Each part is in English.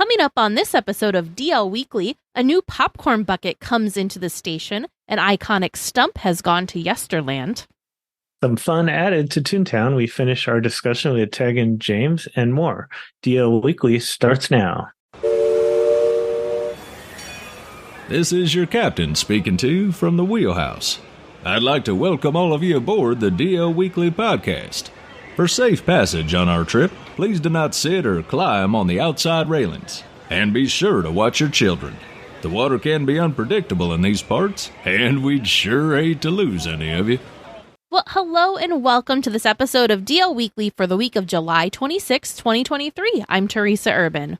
Coming up on this episode of DL Weekly, a new popcorn bucket comes into the station, an iconic stump has gone to yesterland. Some fun added to Toontown. We finish our discussion with Tage and James and more. DL Weekly starts now. This is your captain speaking to you from the wheelhouse. I'd like to welcome all of you aboard the DL Weekly podcast. For safe passage on our trip, please do not sit or climb on the outside railings. And be sure to watch your children. The water can be unpredictable in these parts, and we'd sure hate to lose any of you. Well, hello and welcome to this episode of DL Weekly for the week of July 26, 2023. I'm Teresa Urban.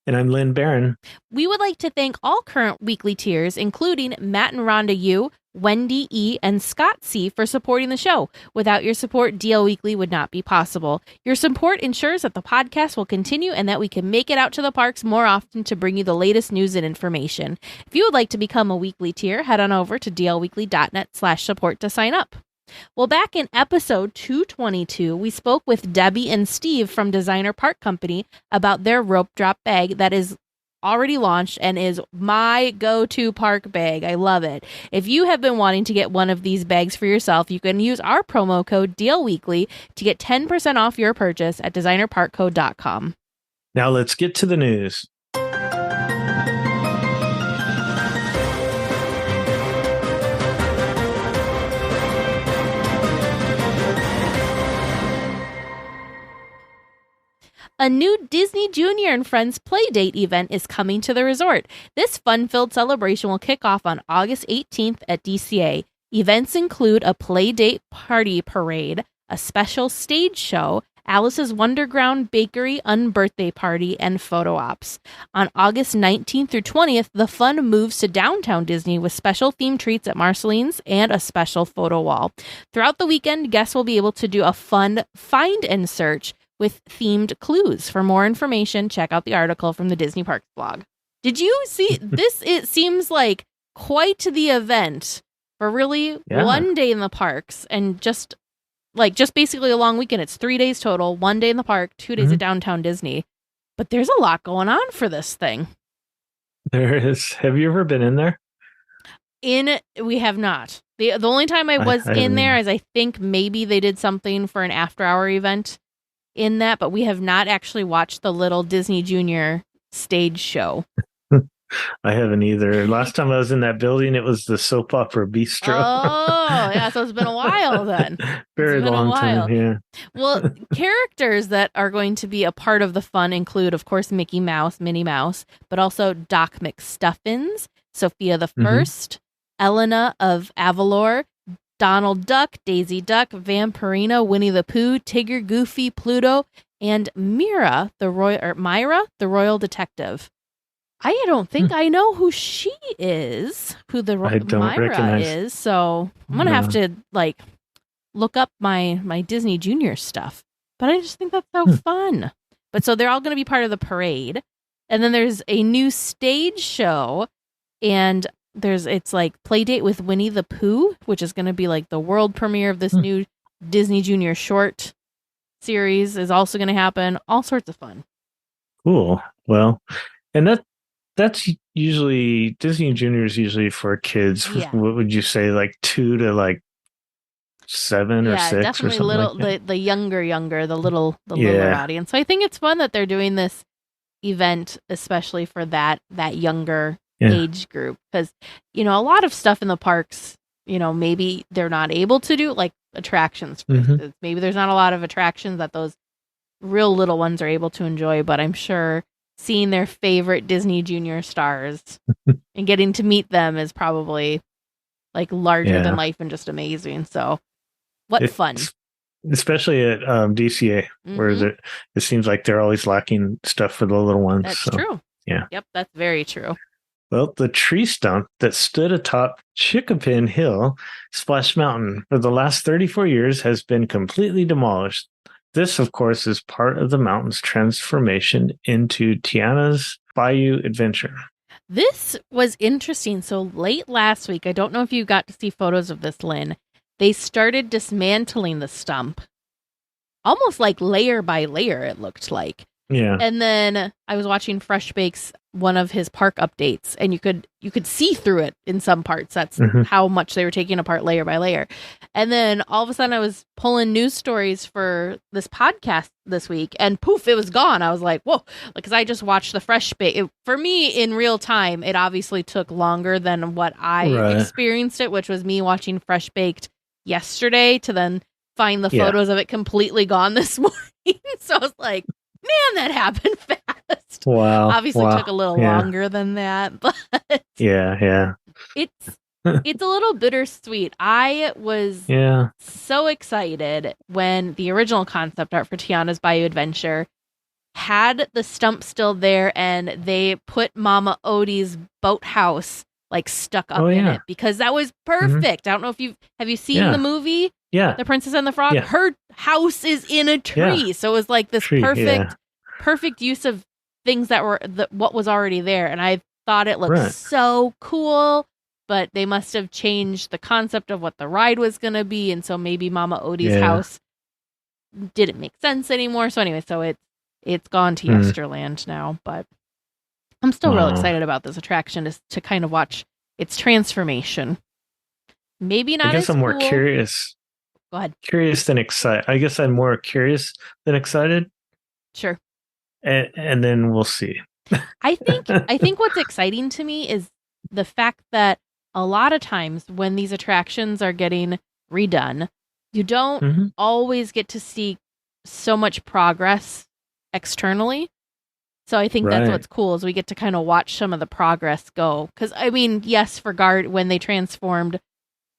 And I'm Lynn Barron. We would like to thank all current weekly tiers, including Matt and Rhonda U, Wendy E, and Scott C, for supporting the show. Without your support, DL Weekly would not be possible. Your support ensures that the podcast will continue and that we can make it out to the parks more often to bring you the latest news and information. If you would like to become a weekly tier, head on over to dlweekly.net/support to sign up. Well, back in episode 222, we spoke with Debbie and Steve from Designer Park Company about their rope drop bag that is already launched and is my go-to park bag. I love it. If you have been wanting to get one of these bags for yourself, you can use our promo code DLWeekly to get 10% off your purchase at designerparkco.com. Now let's get to the news. A new Disney Junior and Friends Playdate event is coming to the resort. This fun-filled celebration will kick off on August 18th at DCA. Events include a Playdate party parade, a special stage show, Alice's Wonderground Bakery unbirthday party, and photo ops. On August 19th through 20th, the fun moves to downtown Disney with special themed treats at Marceline's and a special photo wall. Throughout the weekend, guests will be able to do a fun find and search with themed clues. For more information, check out the article from the Disney Parks blog. Did you see this? It seems like quite the event for really one day in the parks and just basically a long weekend. It's 3 days total, 1 day in the park, 2 days at downtown Disney. But there's a lot going on for this thing. There is. Have you ever been in there? We have not. The only time I was in there is I think maybe they did something for an after-hour event in that, but we have not actually watched the little Disney Junior stage show. I haven't either. Last time I was in that building, it was the soap opera bistro. Oh, yeah, so it's been a while then. Very long time, yeah. Well, characters that are going to be a part of the fun include, of course, Mickey Mouse, Minnie Mouse, but also Doc McStuffins, Sophia the First, Elena of Avalor, Donald Duck, Daisy Duck, Vampirina, Winnie the Pooh, Tigger, Goofy, Pluto, and Myra, the royal detective. I don't think I know who she is, who the Myra is, so I'm going to have to look up my Disney Junior stuff. But I just think that's so fun. But so they're all going to be part of the parade. And then there's a new stage show, and it's like Playdate with Winnie the Pooh, which is going to be like the world premiere of this new Disney Junior short series is also going to happen. All sorts of fun. Cool. Well, and that's usually Disney Junior is usually for kids. Yeah. What would you say, like 2 to 7 or 6 definitely or something little, like that? the younger, the littler audience. So I think it's fun that they're doing this event, especially for that younger age group, because a lot of stuff in the parks, maybe they're not able to do, like attractions, for instance. Maybe there's not a lot of attractions that those real little ones are able to enjoy, but I'm sure seeing their favorite Disney Junior stars and getting to meet them is probably larger than life and just amazing. So fun, especially at DCA, where it seems like they're always lacking stuff for the little ones. That's true. Yeah. Yep, that's very true. Well, the tree stump that stood atop Chickapin Hill, Splash Mountain, for the last 34 years has been completely demolished. This, of course, is part of the mountain's transformation into Tiana's Bayou Adventure. This was interesting. So late last week, I don't know if you got to see photos of this, Lynn, they started dismantling the stump, almost like layer by layer, it looked like. Yeah. And then I was watching Fresh Bake's one of his park updates, and you could see through it in some parts. That's how much they were taking apart layer by layer. And then all of a sudden I was pulling news stories for this podcast this week, and poof, it was gone. I was like, whoa, because I just watched the Fresh Bake. For me, in real time, it obviously took longer than what I experienced it, which was me watching Fresh Baked yesterday to then find the photos of it completely gone this morning. So I was like, man, that happened fast. Wow. Obviously took a little longer than that, but yeah. It's a little bittersweet. I was so excited when the original concept art for Tiana's Bayou Adventure had the stump still there, and they put Mama Odie's boathouse like stuck up in it, because that was perfect. I don't know if have you seen the movie? Yeah. The Princess and the Frog? Yeah. Her house is in a tree. So it was like this perfect use of things that were what was already there. And I thought it looked so cool, but they must have changed the concept of what the ride was going to be. And so maybe Mama Odie's house didn't make sense anymore. So anyway, so it's gone to Yesterland now, but I'm still real excited about this attraction to kind of watch its transformation. Maybe not. I guess I'm more curious. Go ahead. Curious than excited. I guess I'm more curious than excited. Sure. And then we'll see. I think what's exciting to me is the fact that a lot of times when these attractions are getting redone, you don't always get to see so much progress externally. So I think that's what's cool, is we get to kind of watch some of the progress go. Because, I mean, yes, for when they transformed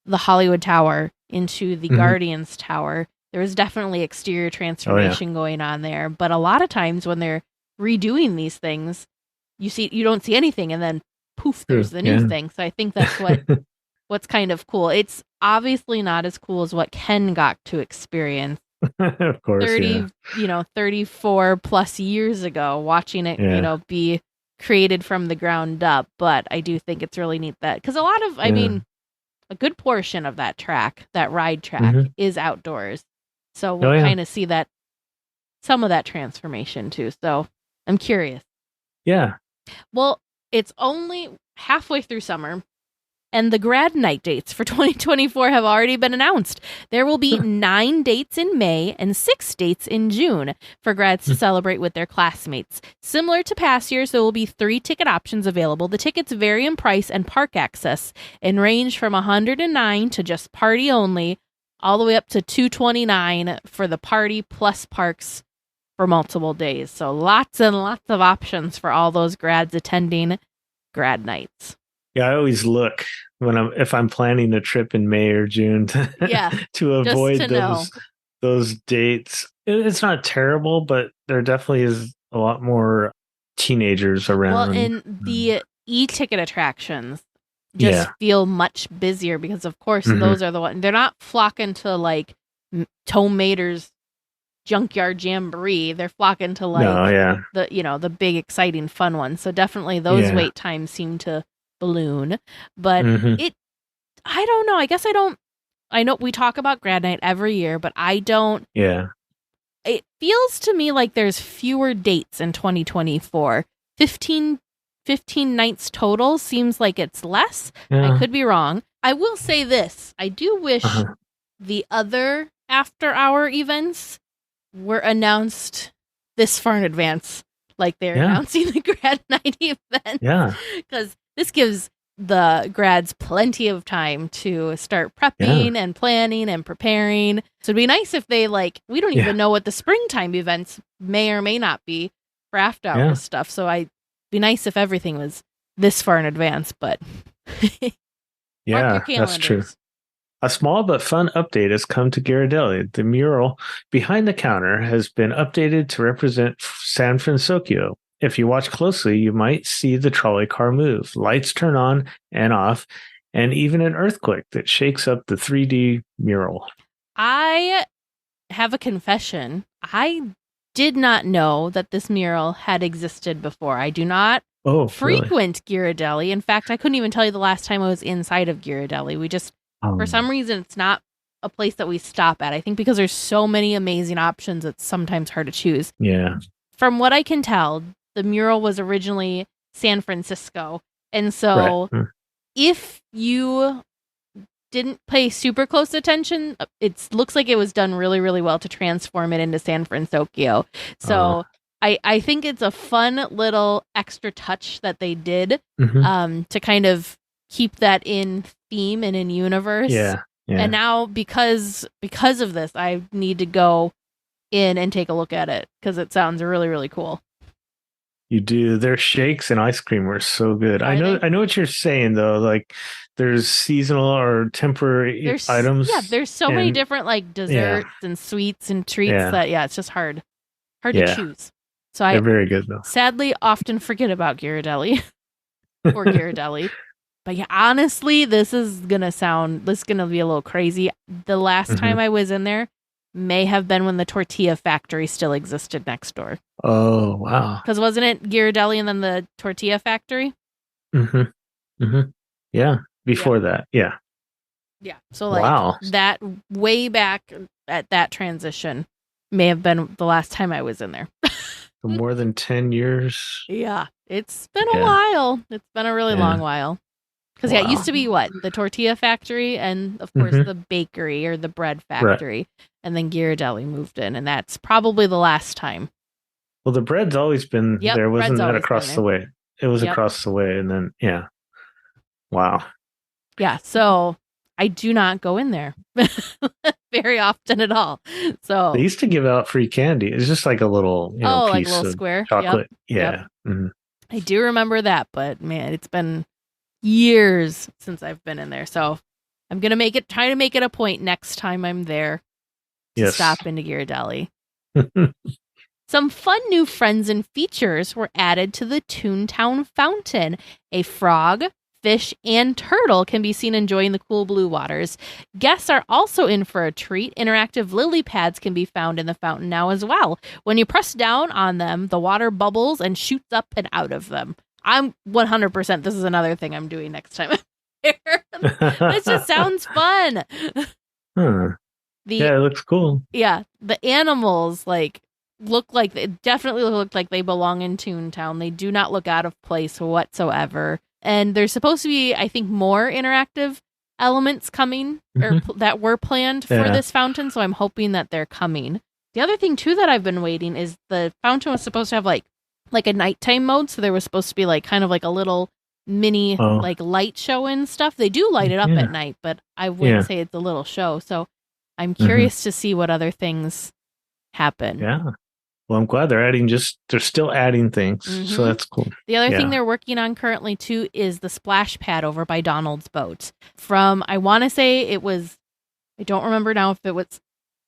the Hollywood Tower into the Guardians Tower, there was definitely exterior transformation going on there. But a lot of times when they're redoing these things, you don't see anything, and then poof, there's the new thing. So I think that's what's kind of cool. It's obviously not as cool as what Ken got to experience. Of course, 34 plus years ago, watching it, be created from the ground up. But I do think it's really neat that, because a lot of, I mean, a good portion of that ride track is outdoors. So we'll kind of see some of that transformation too. So I'm curious. Yeah. Well, it's only halfway through summer, and the grad night dates for 2024 have already been announced. There will be 9 dates in May and 6 dates in June for grads to celebrate with their classmates. Similar to past years, there will be 3 ticket options available. The tickets vary in price and park access and range from $109 to just party only, all the way up to $229 for the party plus parks for multiple days. So lots and lots of options for all those grads attending grad nights. Yeah, I always look if I'm planning a trip in May or June to avoid those dates. It's not terrible, but there definitely is a lot more teenagers around. Well, and the e-ticket attractions just feel much busier, because of course those are the ones. They're not flocking to like Tom Mater's Junkyard Jamboree. They're flocking to like the big exciting fun ones. So definitely those wait times seem to balloon. But I don't know. I guess I know we talk about grad night every year, but I don't. Yeah. It feels to me like there's fewer dates in 2024. 15 nights total seems like it's less. I could be wrong. I will say this. I do wish the other after-hour events were announced this far in advance, like they're announcing the grad night event. Yeah. Because this gives the grads plenty of time to start prepping and planning and preparing. So it'd be nice if they we don't even know what the springtime events may or may not be for after hours stuff. So it'd be nice if everything was this far in advance, but yeah, that's true. A small but fun update has come to Ghirardelli. The mural behind the counter has been updated to represent San Francisco. If you watch closely, you might see the trolley car move, lights turn on and off, and even an earthquake that shakes up the 3D mural. I have a confession. I did not know that this mural had existed before. I do not frequent Ghirardelli. In fact, I couldn't even tell you the last time I was inside of Ghirardelli. We just, for some reason, it's not a place that we stop at. I think because there's so many amazing options, it's sometimes hard to choose. Yeah. from what I can tell, the mural was originally San Francisco. And so if you didn't pay super close attention, it looks like it was done really, really well to transform it into San Francisco. So I think it's a fun little extra touch that they did to kind of keep that in theme and in universe. Yeah. And now because of this, I need to go in and take a look at it because it sounds really, really cool. You do. Their shakes and ice cream were so good. I know what you're saying though. Like there's seasonal or temporary items. Yeah, there's so many different like desserts and sweets and treats that it's just hard to choose. So they're very good though. Sadly often forget about Ghirardelli or Ghirardelli. But yeah, honestly, this is gonna be a little crazy. The last time I was in there may have been when the tortilla factory still existed next door. Oh, wow. Because wasn't it Ghirardelli and then the tortilla factory? Yeah, before that, yeah. Yeah, so like that way back at that transition may have been the last time I was in there. For more than 10 years? Yeah, it's been a while. It's been a really long while. Because it used to be the tortilla factory and, of course, the bakery or the bread factory. Right. And then Ghirardelli moved in, and that's probably the last time. Well, the bread's always been there. Wasn't that across the way? It was across the way, and then, Wow. Yeah, so I do not go in there very often at all. So they used to give out free candy. It's just like a little, piece like a little square chocolate. Yep. Yeah. Yep. Mm-hmm. I do remember that, but man, it's been years since I've been in there. So I'm going to try to make it a point next time I'm there to stop into Ghirardelli. Some fun new friends and features were added to the Toontown fountain. A frog, fish, and turtle can be seen enjoying the cool blue waters. Guests are also in for a treat. Interactive lily pads can be found in the fountain now as well. When you press down on them, the water bubbles and shoots up and out of them. I'm 100%. This is another thing I'm doing next time I'm here. This just sounds fun. It looks cool. Yeah, the animals definitely look like they belong in Toontown. They do not look out of place whatsoever. And there's supposed to be, I think, more interactive elements coming or that were planned for this fountain. So I'm hoping that they're coming. The other thing too that I've been waiting is the fountain was supposed to have like a nighttime mode. So there was supposed to be like kind of like a little mini like light show and stuff. They do light it up at night, but I wouldn't say it's a little show. So I'm curious to see what other things happen. Yeah. Well, I'm glad they're still adding things. So that's cool. The other thing they're working on currently too is the splash pad over by Donald's boat. I want to say I don't remember now if it was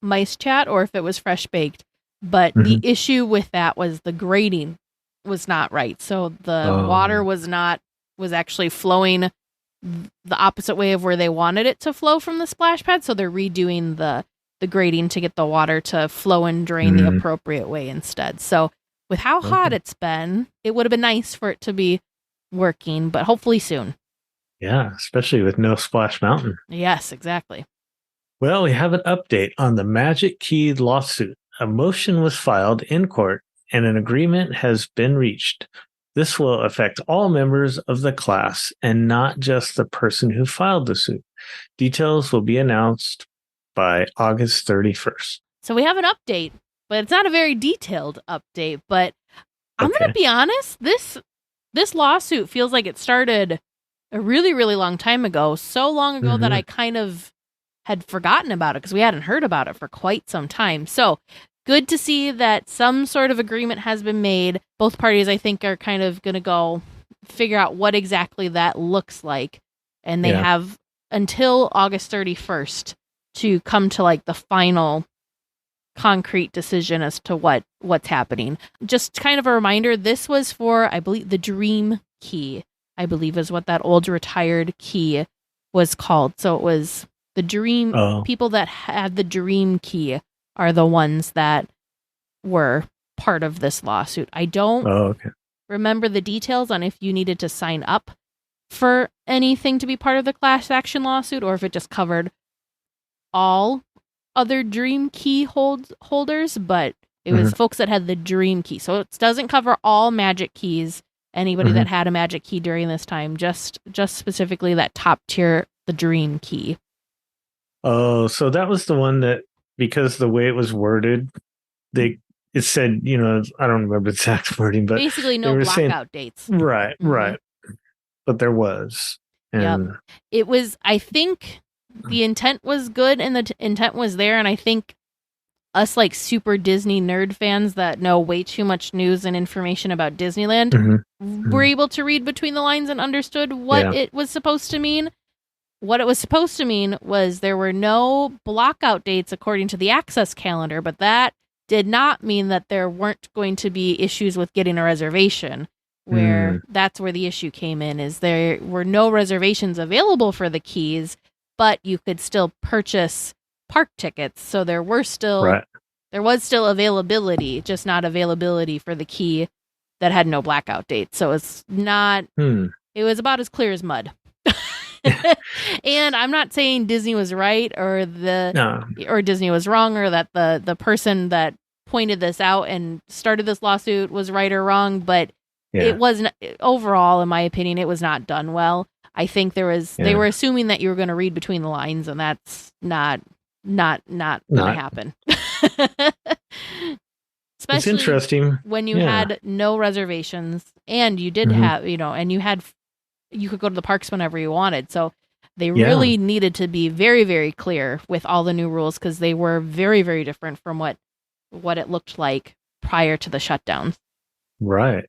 Mice Chat or if it was Fresh Baked, but the issue with that was the grading was not right. So the water was actually flowing the opposite way of where they wanted it to flow from the splash pad. So they're redoing the grading to get the water to flow and drain the appropriate way instead. So with how hot it's been, it would have been nice for it to be working, but hopefully soon. Yeah, especially with no Splash Mountain. Yes, exactly. Well, we have an update on the Magic Key lawsuit. A motion was filed in court and an agreement has been reached. This will affect all members of the class and not just the person who filed the suit. Details will be announced by August 31st. So we have an update, but it's not a very detailed update. But I'm going to be honest, this lawsuit feels like it started a really, really long time ago. So long ago that I kind of had forgotten about it because we hadn't heard about it for quite some time. So good to see that some sort of agreement has been made. Both parties, I think, are kind of going to go figure out what exactly that looks like. And they have until August 31st to come to like the final concrete decision as to what's happening. Just kind of a reminder, this was for, I believe, the Dream Key, I believe is what that old retired key was called. So it was the Dream, people that had the Dream Key are the ones that were part of this lawsuit. I don't remember the details on if you needed to sign up for anything to be part of the class action lawsuit or if it just covered all other Dream Key holders, but It was folks that had the dream key. So it doesn't cover all magic keys. Anybody that had a magic key during this time, just specifically that top tier, the dream key. Oh, so that was the one that, because the way it was worded, it said, I don't remember the exact wording, but basically no blackout dates. Right, right. But there was. And it was, I think the intent was good and the intent was there. And I think us like super Disney nerd fans that know way too much news and information about Disneyland were able to read between the lines and understood what it was supposed to mean. What it was supposed to mean was there were no blockout dates according to the access calendar, but that did not mean that there weren't going to be issues with getting a reservation, where that's where the issue came in, is there were no reservations available for the keys, but you could still purchase park tickets. So there was still availability, just not availability for the key that had no blackout date. So it's not, it was about as clear as mud. And I'm not saying Disney was right or Disney was wrong, or that the person that pointed this out and started this lawsuit was right or wrong, but it wasn't, overall, in my opinion, it was not done well. I think they were assuming that you were going to read between the lines, and that's not going to happen. Especially it's interesting when you had no reservations and you did have, and you could go to the parks whenever you wanted. So they really needed to be very, very clear with all the new rules, because they were very, very different from what it looked like prior to the shutdowns. Right.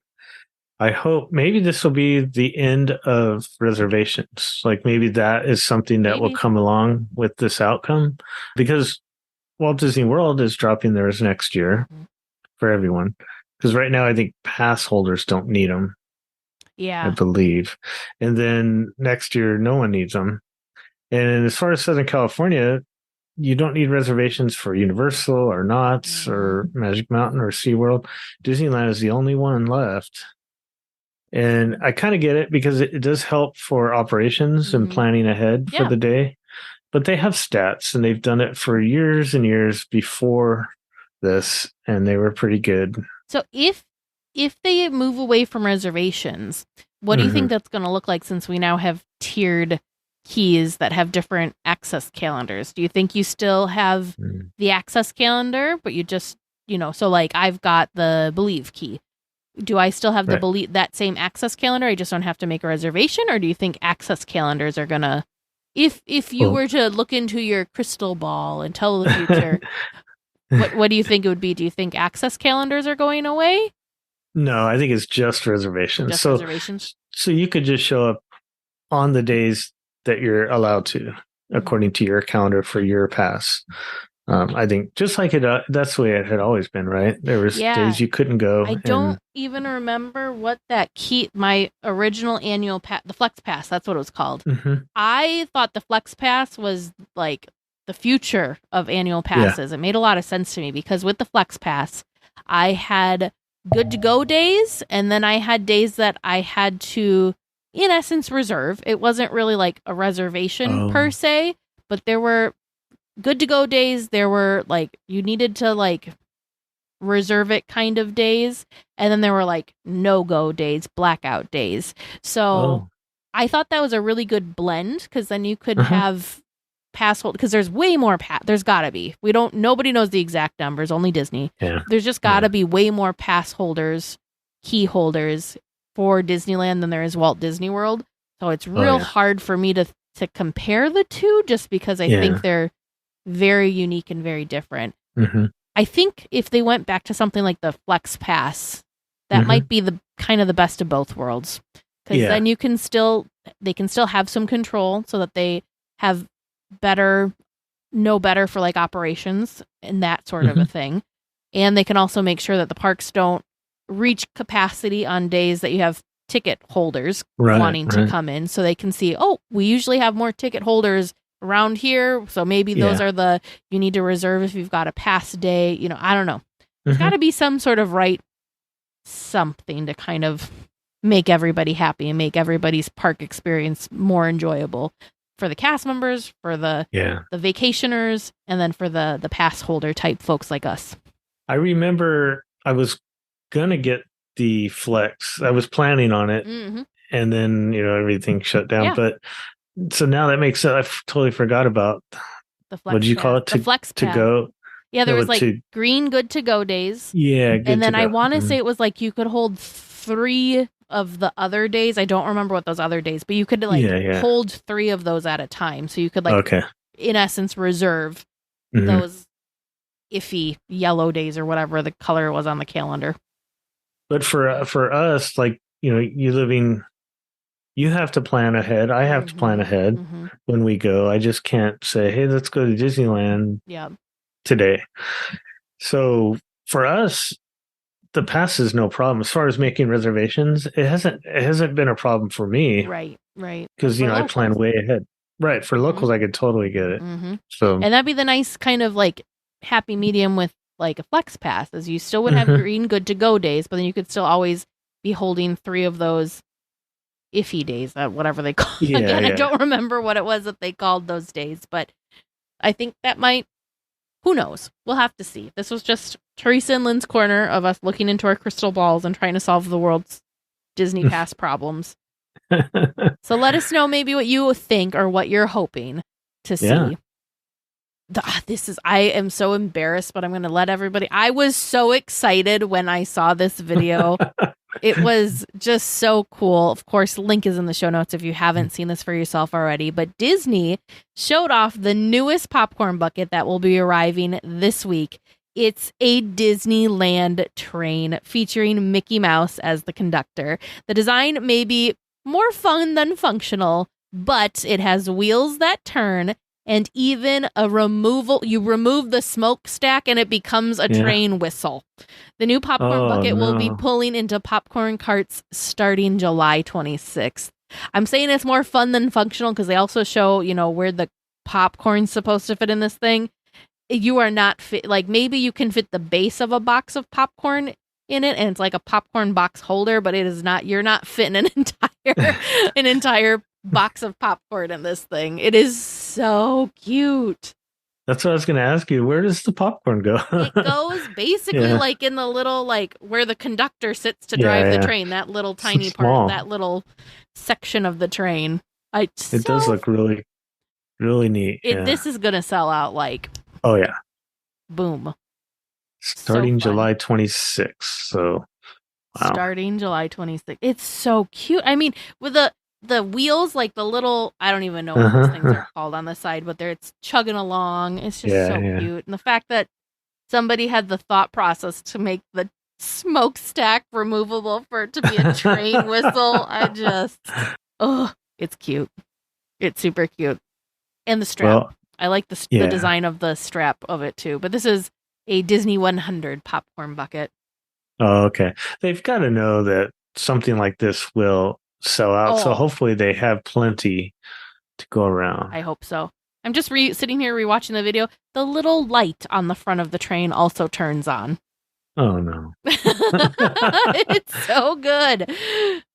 I hope maybe this will be the end of reservations. Like maybe that is something that will come along with this outcome, because Walt Disney World is dropping theirs next year for everyone. Because right now I think pass holders don't need them. Yeah, I believe. And then next year, no one needs them. And as far as Southern California, you don't need reservations for Universal or Knott's or Magic Mountain or SeaWorld. Disneyland is the only one left. And I kind of get it, because it does help for operations and planning ahead for the day. But they have stats, and they've done it for years and years before this, and they were pretty good. So if they move away from reservations, what do you think that's going to look like, since we now have tiered keys that have different access calendars? Do you think you still have the access calendar, but you just, so like I've got the Believe key. Do I still have that same access calendar? I just don't have to make a reservation? Or do you think access calendars are going to, if you were to look into your crystal ball and tell the future, what do you think it would be? Do you think access calendars are going away? No, I think it's just reservations. So you could just show up on the days that you're allowed to, according to your calendar for your pass. I think just like that's the way it had always been, right? There was days you couldn't go. I don't even remember what that key, my original annual pass, the Flex Pass, that's what it was called. I thought the Flex Pass was like the future of annual passes. It made a lot of sense to me, because with the Flex Pass, I had good to go days, and then I had days that I had to, in essence, reserve. It wasn't really like a reservation per se, but there were good to go days. There were like, you needed to like reserve it kind of days, and then there were like no go days, blackout days. So I thought that was a really good blend, because then you could have pass hold, because there's way more there's gotta be, nobody knows the exact numbers, only Disney. There's just gotta be way more pass holders, key holders for Disneyland than there is Walt Disney World. So it's real hard for me to compare the two, just because I think they're very unique and very different. I think if they went back to something like the Flex Pass, that might be the kind of the best of both worlds, because then they can still have some control, so that they have better for like operations and that sort of a thing. And they can also make sure that the parks don't reach capacity on days that you have ticket holders wanting to come in, so they can see, we usually have more ticket holders around here, so maybe those are you need to reserve if you've got a pass day. I don't know. There's got to be some sort of something to kind of make everybody happy and make everybody's park experience more enjoyable for the cast members, for the vacationers, and then for the pass holder type folks like us. I remember I was gonna get the Flex. I was planning on it, Mm-hmm. and then everything shut down. Yeah. But so now that makes sense. Totally forgot about The Flex what did you Pass. call it The Flex to Pass. go. Yeah, there No, was like green good to go days. Yeah, good and then to I go. want to say it was like you could hold 3 of the other days. I don't remember what those other days, but you could like hold 3 of those at a time. So you could like, in essence, reserve those iffy yellow days or whatever the color was on the calendar. But for us, like you have to plan ahead. I have to plan ahead when we go. I just can't say, hey, let's go to Disneyland today. So for us, the pass is no problem. As far as making reservations, it hasn't been a problem for me. Right. Because I plan way ahead. Right. For locals, I could totally get it. So, and that'd be the nice kind of like happy medium with like a Flex Pass, as you still would have green good to go days, but then you could still always be holding 3 of those iffy days, whatever they call it. Again, I don't remember what it was that they called those days, but I think that might, who knows? We'll have to see. This was just Teresa and Lynn's corner of us looking into our crystal balls and trying to solve the world's Disney Pass problems. So let us know maybe what you think or what you're hoping to see. I am so embarrassed, but I'm going to let everybody. I was so excited when I saw this video. It was just so cool. Of course, link is in the show notes if you haven't seen this for yourself already. But Disney showed off the newest popcorn bucket that will be arriving this week. It's a Disneyland train featuring Mickey Mouse as the conductor. The design may be more fun than functional, but it has wheels that turn and even a removal. You remove the smokestack and it becomes a train whistle. The new popcorn bucket will be pulling into popcorn carts starting July 26th. I'm saying it's more fun than functional because they also show, where the popcorn's supposed to fit in this thing. You are not fit. Like maybe you can fit the base of a box of popcorn in it, and it's like a popcorn box holder, but it is not. You're not fitting an entire box of popcorn in this thing. It is so cute. That's what I was going to ask you. Where does the popcorn go? It goes basically like in the little, like where the conductor sits to drive the train, that little tiny part, that little section of the train. It does look really, really neat. This is going to sell out like, oh yeah. Boom. Starting July 26th. So, wow. Starting July 26th. It's so cute. I mean, with the wheels, like the little, I don't even know what those things are called on the side, but it's chugging along. It's just so cute. And the fact that somebody had the thought process to make the smokestack removable for it to be a train whistle, it's cute. It's super cute. And the strap. Well, I like the design of the strap of it too. But this is a Disney 100 popcorn bucket. Oh, okay. They've got to know that something like this will sell out. So hopefully they have plenty to go around. I hope so. I'm just sitting here rewatching the video. The little light on the front of the train also turns on. Oh, no. It's so good.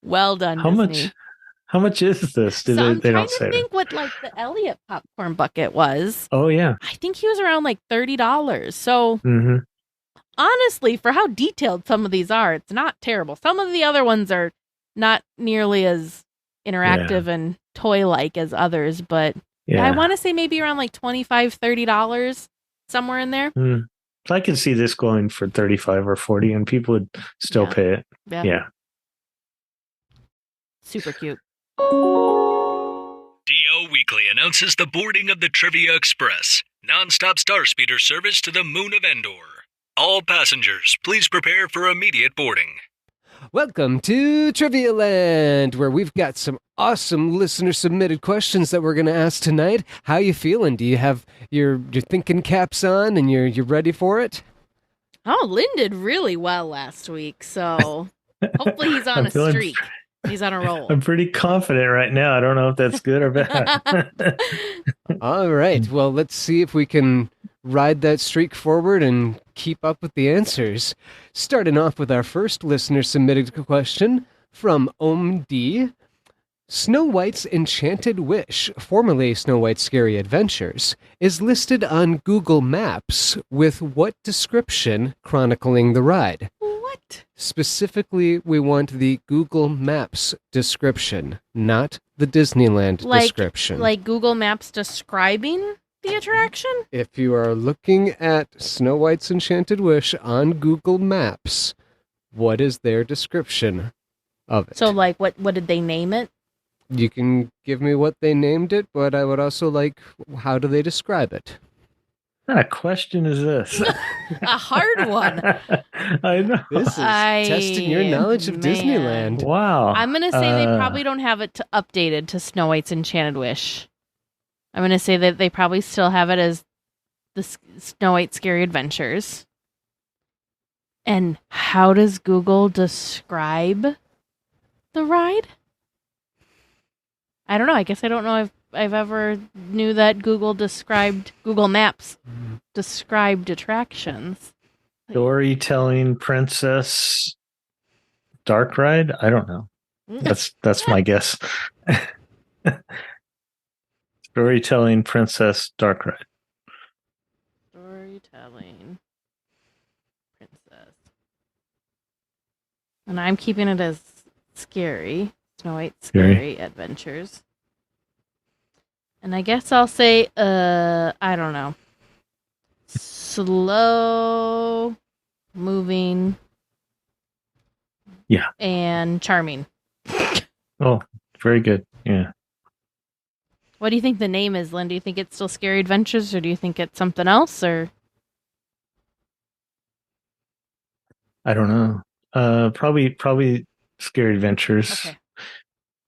Well done, Disney. How much is this? They don't say. I'm trying to think what like the Elliot popcorn bucket was. Oh, yeah. I think he was around like $30. So honestly, for how detailed some of these are, it's not terrible. Some of the other ones are not nearly as interactive and toy-like as others, but I want to say maybe around like $25, $30, somewhere in there. I could see this going for $35 or $40 and people would still pay it. Yeah. Super cute. DL Weekly announces the boarding of the Trivia Express, non-stop star speeder service to the moon of Endor. All passengers, please prepare for immediate boarding. Welcome to Trivia Land, where we've got some awesome listener-submitted questions that we're going to ask tonight. How you feeling? Do you have your thinking caps on and you're ready for it? Oh, Lynn did really well last week, so hopefully he's on a streak. He's on a roll. I'm pretty confident right now. I don't know if that's good or bad. All right. Well, let's see if we can ride that streak forward and keep up with the answers. Starting off with our first listener-submitted question from Om D. Snow White's Enchanted Wish, formerly Snow White's Scary Adventures, is listed on Google Maps with what description chronicling the ride? What? Specifically, we want the Google Maps description, not the Disneyland description. Like Google Maps describing the attraction? If you are looking at Snow White's Enchanted Wish on Google Maps, what is their description of it? So, like, what did they name it? You can give me what they named it, but I would also like, how do they describe it? What kind of question is this? A hard one. I know. This is testing your knowledge of Disneyland. Wow. I'm going to say they probably don't have it updated to Snow White's Enchanted Wish. I'm going to say that they probably still have it as the Snow White Scary Adventures. And how does Google describe the ride? I don't know. I guess I don't know if I've ever knew that Google Maps described attractions. Storytelling Princess Dark Ride? I don't know. That's my guess. Storytelling Princess Dark Ride. Storytelling Princess. And I'm keeping it as scary. Snow White Scary Adventures. And I guess I'll say, I don't know. Slow moving. Yeah. And charming. Oh, very good. Yeah. What do you think the name is, Lynn? Do you think it's still Scary Adventures, or do you think it's something else, or? I don't know. Probably Scary Adventures. Okay.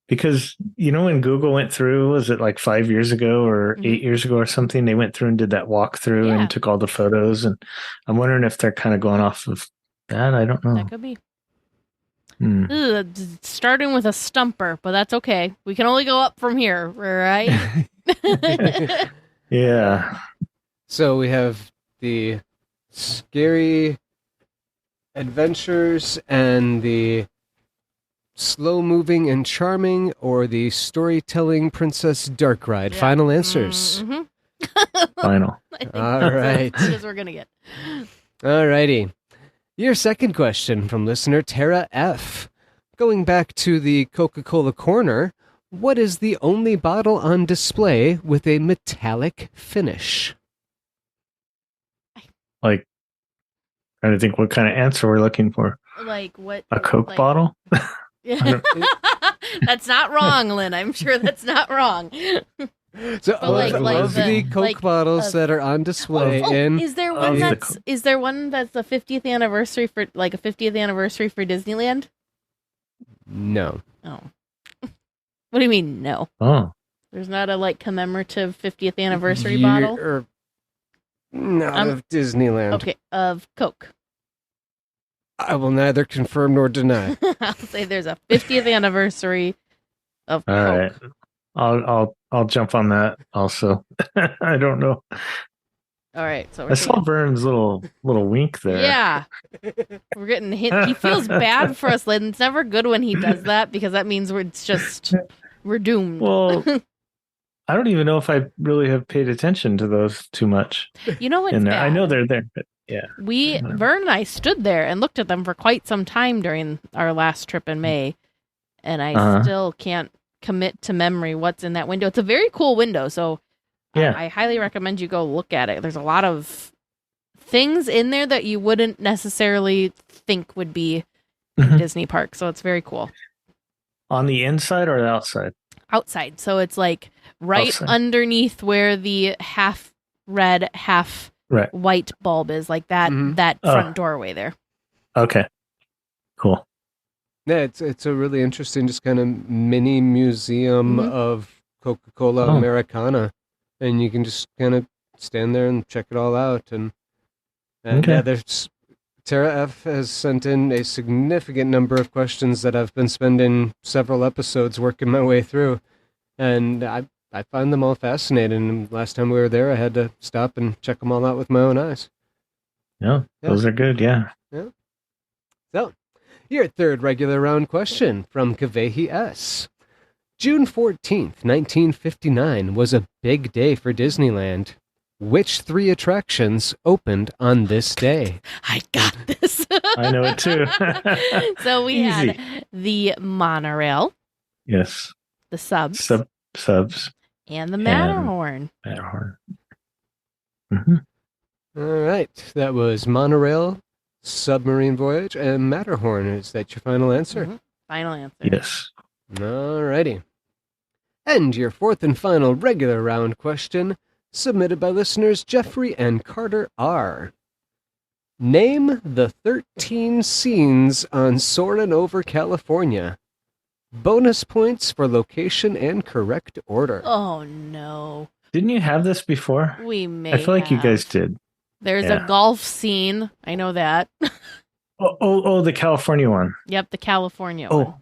Because, when Google went through, was it like 5 years ago or 8 years ago or something? They went through and did that walkthrough and took all the photos. And I'm wondering if they're kind of going off of that. I don't know. That could be. Starting with a stumper, but that's okay. We can only go up from here, right? Yeah. So we have the Scary Adventures and the Slow Moving and Charming, or the Storytelling Princess Dark Ride. Yeah. Final answers. Final. All right. That's as we're going to get. All righty. Your second question from listener Tara F. Going back to the Coca-Cola corner, what is the only bottle on display with a metallic finish? Like, trying to think what kind of answer we're looking for. Like what? A Coke bottle? That's not wrong, Lynn. I'm sure that's not wrong. So of the Coke bottles that are on display is there one that's the 50th anniversary for a 50th anniversary for Disneyland? No. Oh. What do you mean no? Oh. There's not a commemorative 50th anniversary bottle? Not of Disneyland. Okay, of Coke. I will neither confirm nor deny. I'll say there's a 50th anniversary of Coke. All right. I'll jump on that also. I don't know. All right. So I saw Vern's little wink there. Yeah. We're getting hit. He feels bad for us, Lynn. It's never good when he does that, because that means we're doomed. Well, I don't even know if I really have paid attention to those too much. You know what's in there. bad? I know they're there, but yeah. Vern and I stood there and looked at them for quite some time during our last trip in May, and I still can't commit to memory what's in that window. It's a very cool window, so I highly recommend you go look at it. There's a lot of things in there that you wouldn't necessarily think would be in Disney Park, so it's very cool. On the inside or the outside? Outside, so it's right underneath where the half red, half white bulb is, like that that front doorway there. Okay, cool. Yeah, it's a really interesting, just kind of mini museum of Coca-Cola Americana, and you can just kind of stand there and check it all out. And there's Tara F has sent in a significant number of questions that I've been spending several episodes working my way through, and I find them all fascinating. And last time we were there, I had to stop and check them all out with my own eyes. Yeah, those are good. Yeah. So, your third regular round question from Kavehi S. June 14th, 1959 was a big day for Disneyland. Which 3 attractions opened on this day? I got this. I know it too. So we Easy. had the monorail, Yes. the subs, Subs. and the Matterhorn. Matterhorn. Mm-hmm. All right. That was Monorail, Submarine Voyage, and Matterhorn. Is that your final answer? Mhm. Final answer. Yes. All righty. And your 4th and final regular round question, submitted by listeners Jeffrey and Carter R. Name the 13 scenes on Soarin' Over California. Bonus points for location and correct order. Oh, no. Didn't you have this before? We may I feel like you have. guys did. There's Yeah. a golf scene. I know that. Oh, the California one. Yep, the California one. Oh,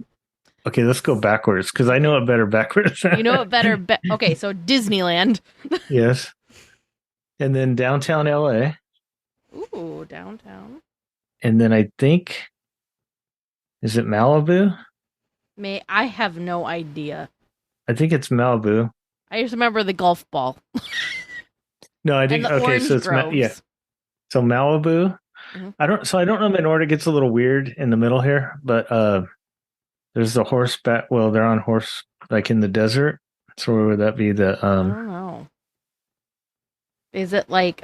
okay. Let's go backwards because I know it better backwards. You know it better. Okay, so Disneyland. Yes. And then downtown LA. Ooh, downtown. And then I think, is it Malibu? I have no idea. I think it's Malibu. I just remember the golf ball. No, I And think the okay. orange So it's groves. yeah. So Malibu. Mhm. I don't know if in order it gets a little weird in the middle here, but there's the horseback. Well, they're on horse like in the desert. So where would that be? I don't know. Is it like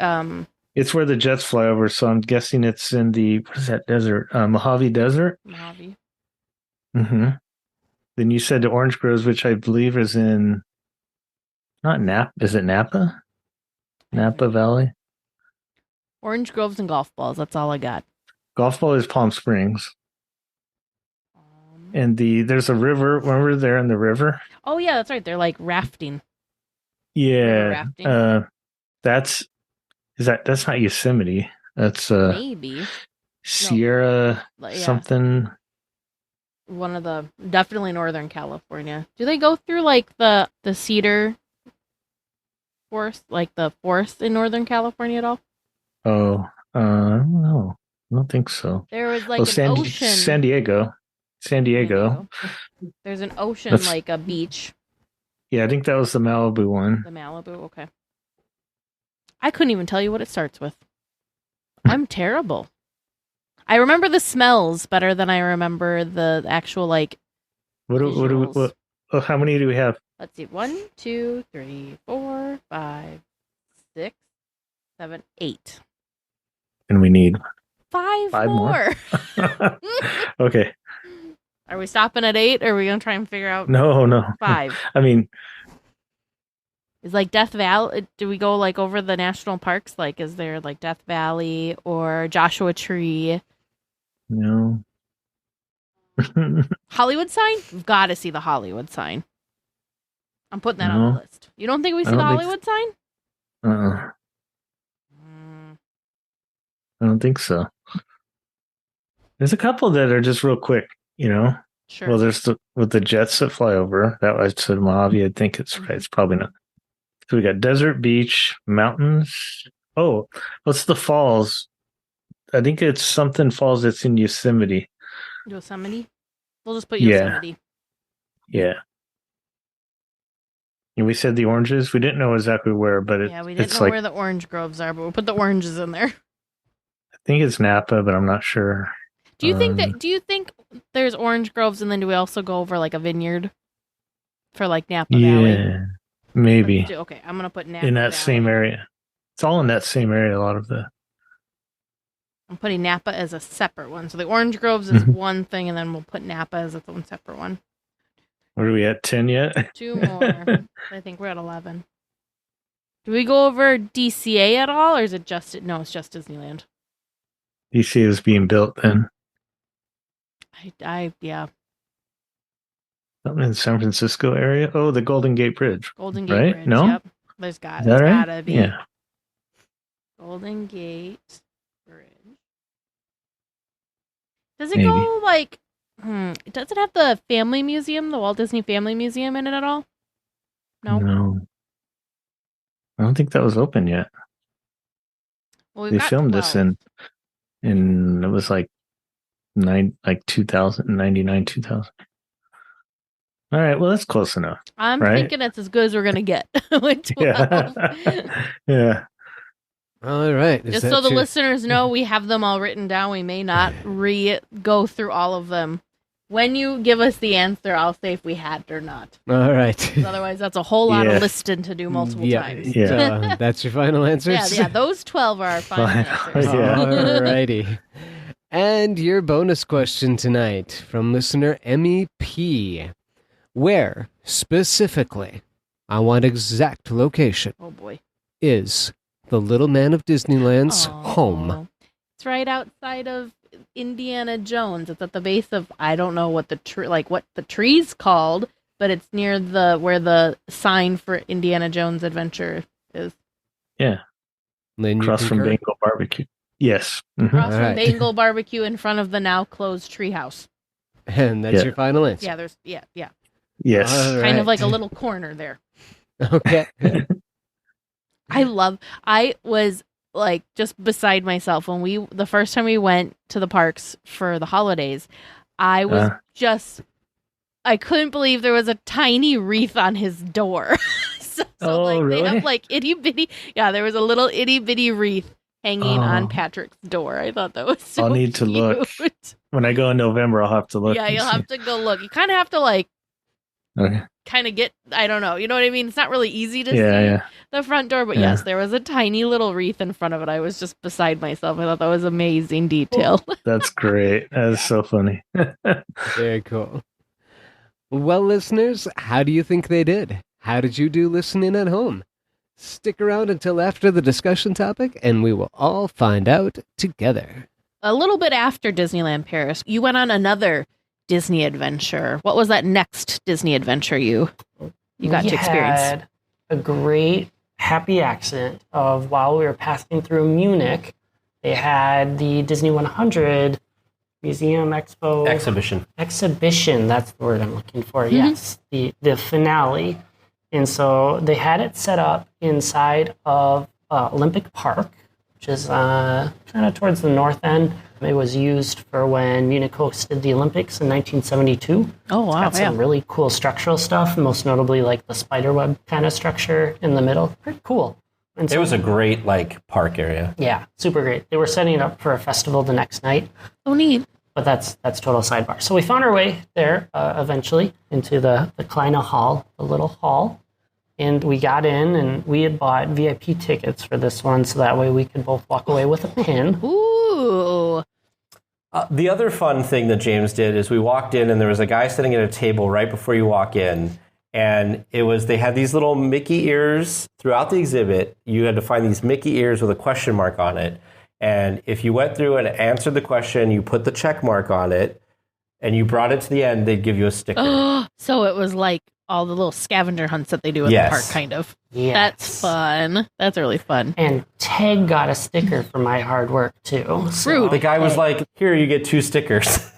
It's where the jets fly over. So I'm guessing it's in the what is that desert? Mojave Desert. Mojave? Mm-hmm. Then you said the orange groves, which I believe is in not Napa. Is it Napa? Napa Valley. Orange groves and golf balls. That's all I got. Golf ball is Palm Springs. And there's a river. Remember there in the river? Oh yeah, that's right. They're like rafting. Yeah. rafting. That's not Yosemite. That's Maybe Sierra yeah, something. one of the definitely Northern California. Do they go through like the cedar forest, like the forest in Northern California at all? Oh, I don't know. I don't think so. There was like an ocean. San Diego. There's an ocean, That's- like a beach. Yeah, I think that was the Malibu one. The Malibu. Okay. I couldn't even tell you what it starts with. I'm terrible. I remember the smells better than I remember the actual like. Visuals. How many do we have? Let's see. 1, 2, 3, 4, 5, 6, 7, 8. And we need 5 5 more. more. Okay. Are we stopping at 8 or are we going to try and figure out No. 5? I mean, Is like Death Valley, do we go like over the national parks? Like, is there like Death Valley or Joshua Tree? no. Hollywood sign? We've got to see the Hollywood sign. I'm putting that on No. the list. You don't think we see I the don't think Hollywood sign? I don't think so. There's a couple that are just real quick, you know. Sure. Well, there's with the jets that fly over. That I said Mojave. I think it's right. It's probably not. So we got desert, beach, mountains. Oh, what's the falls? I think it's something falls that's in Yosemite. Yosemite? We'll just put Yeah. Yosemite. Yeah. And we said the oranges. We didn't know exactly where, but Yeah, we didn't it's know like where the orange groves are, but we'll put the oranges in there. I think it's Napa, but I'm not sure. Do you think there's orange groves and then do we also go over like a vineyard for like Napa Valley? Yeah, maybe Okay, I'm gonna put Napa in that Valley. same area. It's all in that same area. A lot of the. I'm putting Napa as a separate one. So the orange groves is Mhm. one thing, and then we'll put Napa as its own separate one. What are we at? 10 yet? 2 more. I think we're at 11. Do we go over DCA at all, or is it just no? It's just Disneyland. DC is being built then. Yeah. Something in the San Francisco area. Oh, the Golden Gate Bridge. Golden Gate Right? Bridge. No? Yep. Is that right? Gotta be. Yeah. Golden Gate Bridge. Does it Maybe. go like? Does it have the Family Museum, the Walt Disney Family Museum, in it at all? No. I don't think that was open yet. Well, we've They got filmed this 12. in it was like 2099, 2000. All right. Well, that's close enough. I'm right? thinking it's as good as we're going to get with 12. Yeah. Yeah. All right. Just so the listeners know, we have them all written down. We may not go through all of them. When you give us the answer, I'll say if we had it or not. All right. Otherwise, that's a whole lot of listing to do multiple times. Yeah. That's your final answers? Yeah, those 12 are our final answers. Yeah. All righty. And your bonus question tonight from listener Emmy P. Where, specifically, I want exact location, Oh, boy. is the Little Man of Disneyland's home? It's right outside of Indiana Jones. It's at the base of, I don't know what what the tree's called, but it's near where the sign for Indiana Jones Adventure is. Yeah. Lynn, Across from Bengal Barbecue. Yes. Mhm. Across All from right. Bengal Barbecue in front of the now closed treehouse. And that's your final answer? Yeah, there's yeah. Yes. All Kind right. of like a little corner there. Okay. I was like just beside myself when the first time we went to the parks for the holidays. I was I couldn't believe there was a tiny wreath on his door. so really? they have like itty bitty. Yeah, there was a little itty bitty wreath hanging on Patrick's door. I thought that was so I'll need to look. When I go in November, I'll have to look. Yeah, you'll have to go look. You kind of have to like Okay. kind of get, I don't know. You know what I mean? It's not really easy to see the front door, but Yeah. yes, there was a tiny little wreath in front of it. I was just beside myself. I thought that was amazing detail. That's great. That is so funny. Very cool. Well, listeners, how do you think they did? How did you do listening at home? Stick around until after the discussion topic, and we will all find out together. A little bit after Disneyland Paris, you went on another Disney adventure. What was that next Disney adventure you got to experience? Had a great happy accident of while we were passing through Munich, they had the Disney 100 Museum Expo exhibition. That's the word I'm looking for. Mm-hmm. Yes, the finale. And so they had it set up inside of Olympic Park, which is kind of towards the north end. It was used for when Munich hosted the Olympics in 1972. Oh, wow. It's got some really cool structural stuff, most notably like the spiderweb kind of structure in the middle. Pretty cool. And It was a great park area. yeah, super great. They were setting it up for a festival the next night, Oh, neat. but that's total sidebar. So we found our way there eventually into the Kleine Hall, the little hall. And we got in, and we had bought VIP tickets for this one, so that way we could both walk away with a pin. Ooh. The other fun thing that James did is we walked in and there was a guy sitting at a table right before you walk in. And they had these little Mickey ears throughout the exhibit. You had to find these Mickey ears with a question mark on it. And if you went through and answered the question, you put the check mark on it and you brought it to the end, they'd give you a sticker. So it was like all the little scavenger hunts that they do in the park, kind of. Yes. That's fun. That's really fun. And Tage got a sticker for my hard work, too. So, The guy was like, here, you get 2 stickers.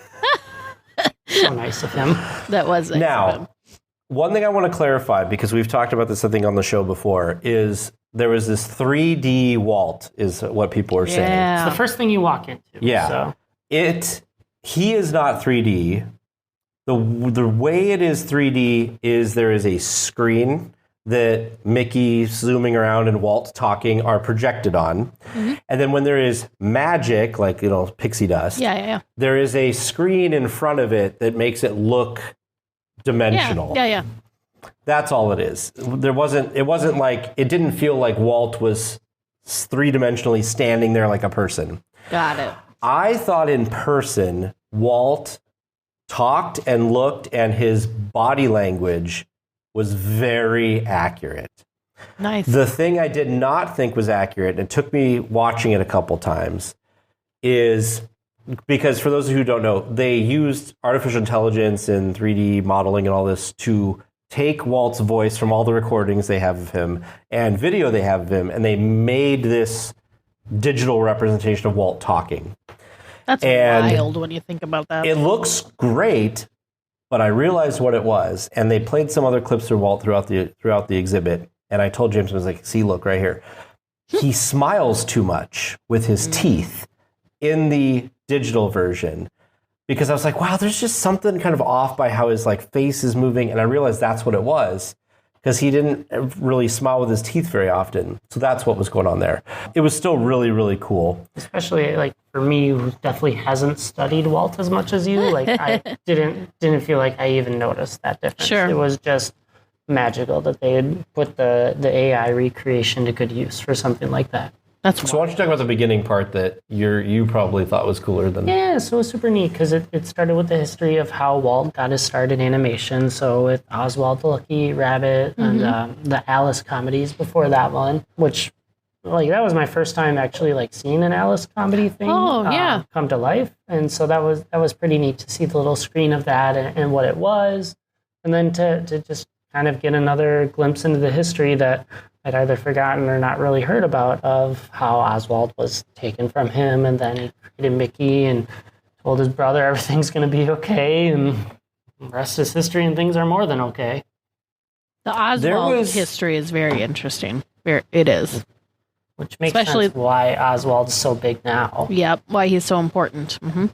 so nice of him. That was nice of him. Now, one thing I want to clarify, because we've talked about this, I think, on the show before, is there was this 3D Walt, is what people are saying. Yeah. It's the first thing you walk into. Yeah. So. He is not 3D. The way it is 3D is there is a screen that Mickey zooming around and Walt talking are projected on. Mm-hmm. And then when there is magic, like, pixie dust, there is a screen in front of it that makes it look dimensional. Yeah. That's all it is. It didn't feel like Walt was 3-dimensionally standing there like a person. Got it. I thought in person, Walt talked and looked, and his body language was very accurate. Nice. The thing I did not think was accurate, and it took me watching it a couple times, is because for those who don't know, they used artificial intelligence and 3D modeling and all this to take Walt's voice from all the recordings they have of him and video they have of him, and they made this digital representation of Walt talking. That's wild when you think about that. It looks great, but I realized what it was, and they played some other clips of Walt throughout the exhibit, and I told James, I was like, see, look right here. He smiles too much with his teeth in the digital version, because I was like, wow, there's just something kind of off by how his like face is moving. And I realized that's what it was, because he didn't really smile with his teeth very often. So that's what was going on there. It was still really, really cool. Especially like for me, who definitely hasn't studied Walt as much as you. Like I didn't feel like I even noticed that difference. Sure. It was just magical that they had put the AI recreation to good use for something like that. So why don't you talk about the beginning part that you probably thought was cooler than... Yeah, so it was super neat because it started with the history of how Walt got his start in animation. So with Oswald the Lucky Rabbit and the Alice comedies before that one, which like that was my first time actually like seeing an Alice comedy thing come to life. And so that was pretty neat to see the little screen of that and what it was. And then to just kind of get another glimpse into the history that I'd either forgotten or not really heard about of how Oswald was taken from him, and then he created Mickey and told his brother everything's going to be okay, and the rest is history and things are more than okay. The Oswald history is very interesting. It is. Which makes sense why Oswald is so big now. Yep, why he's so important. Mm-hmm.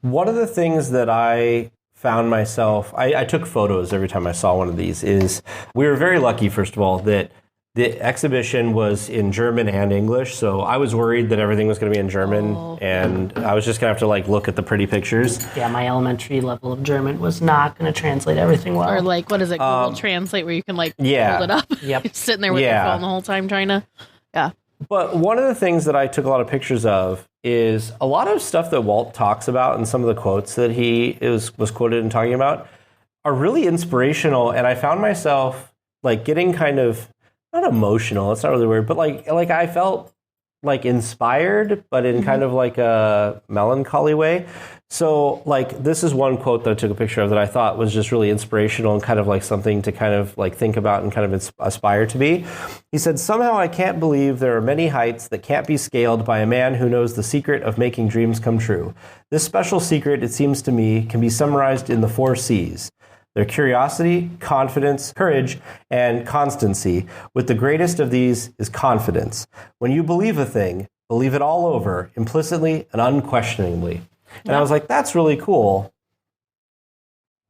One of the things that I found myself, I took photos every time I saw one of these, is we were very lucky, first of all, that the exhibition was in German and English, so I was worried that everything was going to be in German, and I was just going to have to like look at the pretty pictures. Yeah, my elementary level of German was not going to translate everything well. Or like, what is it, Google Translate, where you can like hold it up? Yep. Sitting there with your phone the whole time trying to, But one of the things that I took a lot of pictures of is a lot of stuff that Walt talks about, and some of the quotes that he was quoted and talking about are really inspirational, and I found myself like getting kind of, not emotional, it's not really weird, but like I felt like inspired, but in kind of like a melancholy way. So like this is one quote that I took a picture of that I thought was just really inspirational and kind of like something to kind of like think about and kind of aspire to be. He said, "Somehow I can't believe there are many heights that can't be scaled by a man who knows the secret of making dreams come true. This special secret, it seems to me, can be summarized in the 4 C's. Their curiosity, confidence, courage, and constancy. With the greatest of these is confidence. When you believe a thing, believe it all over, implicitly and unquestioningly." And I was like, that's really cool.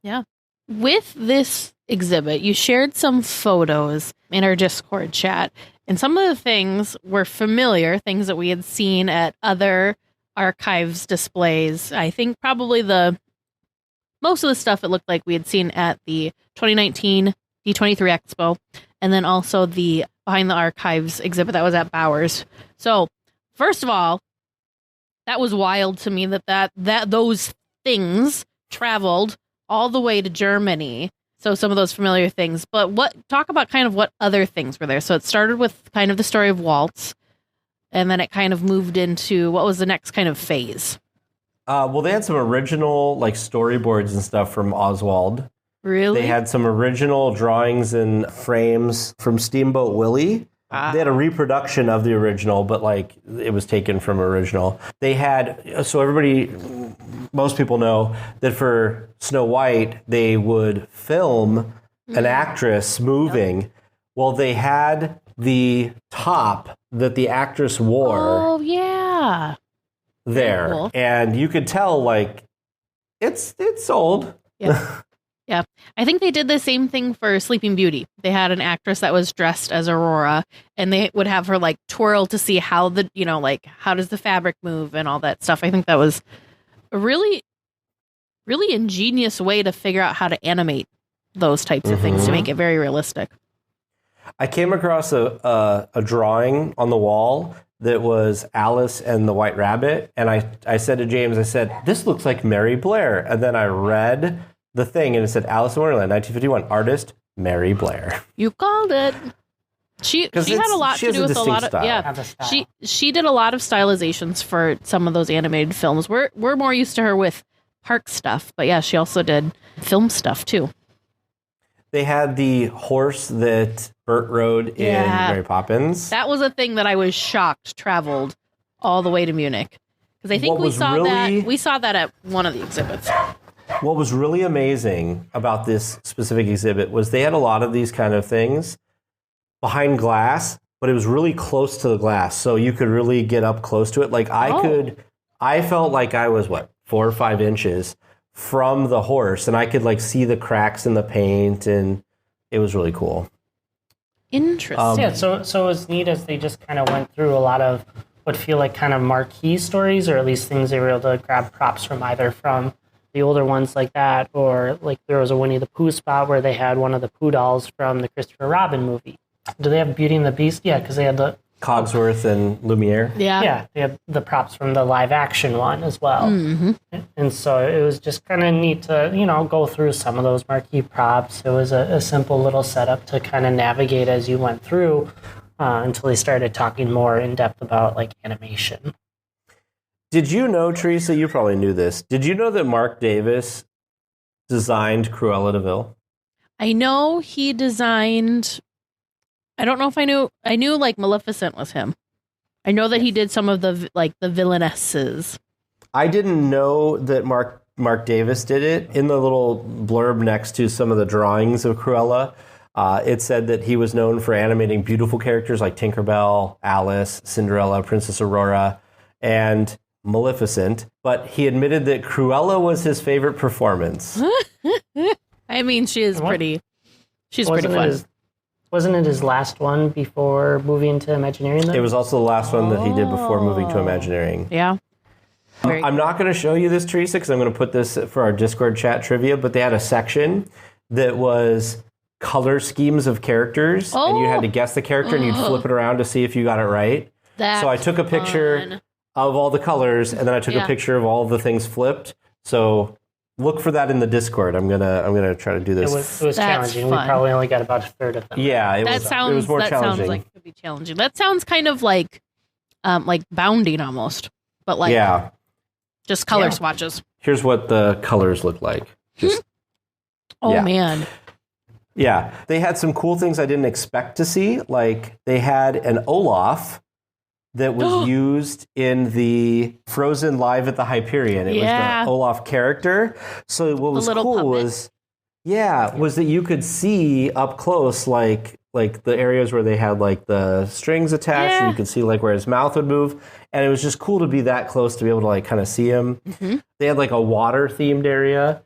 Yeah. With this exhibit, you shared some photos in our Discord chat, and some of the things were familiar, things that we had seen at other archives displays. I think probably most of the stuff it looked like we had seen at the 2019 D23 Expo, and then also the Behind the Archives exhibit that was at Bowers. So, first of all, that was wild to me that those things traveled all the way to Germany. So some of those familiar things. But talk about kind of what other things were there. So it started with kind of the story of Waltz, and then it kind of moved into what was the next kind of phase? Well, they had some original like storyboards and stuff from Oswald. Really? They had some original drawings and frames from Steamboat Willie. They had a reproduction of the original, but like it was taken from original. They had, so most people know that for Snow White, they would film an actress moving. Yep. Well, they had the top that the actress wore. Oh, yeah. There. Cool. And you could tell like it's old. Yeah. Yeah, I think they did the same thing for Sleeping Beauty. They had an actress that was dressed as Aurora, and they would have her like twirl to see how how does the fabric move and all that stuff. I think that was a really, really ingenious way to figure out how to animate those types of things to make it very realistic. I came across a drawing on the wall that was Alice and the White Rabbit, and I said to James, I said, "This looks like Mary Blair," and then I read the thing, and it said Alice in Wonderland, 1951, artist Mary Blair. You called it. She had a lot to do with a lot of style. She did a lot of stylizations for some of those animated films. We're more used to her with park stuff, but yeah, she also did film stuff too. They had the horse that Bert rode in Mary Poppins. That was a thing that I was shocked traveled all the way to Munich, because I think we saw that at one of the exhibits. What was really amazing about this specific exhibit was they had a lot of these kind of things behind glass, but it was really close to the glass, so you could really get up close to it. Like I felt like I was, 4 or 5 inches from the horse, and I could like see the cracks in the paint, and it was really cool. Interesting. Yeah, so it was neat as they just kind of went through a lot of what feel like kind of marquee stories, or at least things they were able to grab props from, either from the older ones like that, or like there was a Winnie the Pooh spot where they had one of the Pooh dolls from the Christopher Robin movie. Do they have Beauty and the Beast? Yeah, because they had the Cogsworth and Lumiere. Yeah, they had the props from the live action one as well. Mm-hmm. And so it was just kind of neat to, go through some of those marquee props. It was a simple little setup to kind of navigate as you went through until they started talking more in depth about like animation. Did you know, Teresa, you probably knew this, did you know that Mark Davis designed Cruella de Vil? I know he designed... I don't know if I knew like Maleficent was him. I know that he did some of the villainesses. I didn't know that Mark Davis did it. In the little blurb next to some of the drawings of Cruella, it said that he was known for animating beautiful characters like Tinkerbell, Alice, Cinderella, Princess Aurora, and Maleficent. But he admitted that Cruella was his favorite performance. I mean, she is pretty. She's pretty fun. Wasn't it his last one before moving to Imagineering? Then? It was also the last one that he did before moving to Imagineering. Yeah. I'm not going to show you this, Teresa, because I'm going to put this for our Discord chat trivia, but they had a section that was color schemes of characters, and you had to guess the character, and you'd flip it around to see if you got it right. So I took a picture of all the colors, and then I took a picture of all the things flipped. So look for that in the Discord. I'm gonna try to do this. It was challenging. Fun. We probably only got about a third of them. Yeah, it was more challenging. Sounds like it could be challenging. That sounds kind of like bounding almost, but like just color swatches. Here's what the colors look like. Man. Yeah, they had some cool things I didn't expect to see. Like they had an Olaf that was used in the Frozen Live at the Hyperion. It was the Olaf character. So what was cool was that you could see up close like the areas where they had like the strings attached, and you could see like where his mouth would move. And it was just cool to be that close to be able to like kind of see him. Mm-hmm. They had like a water themed area.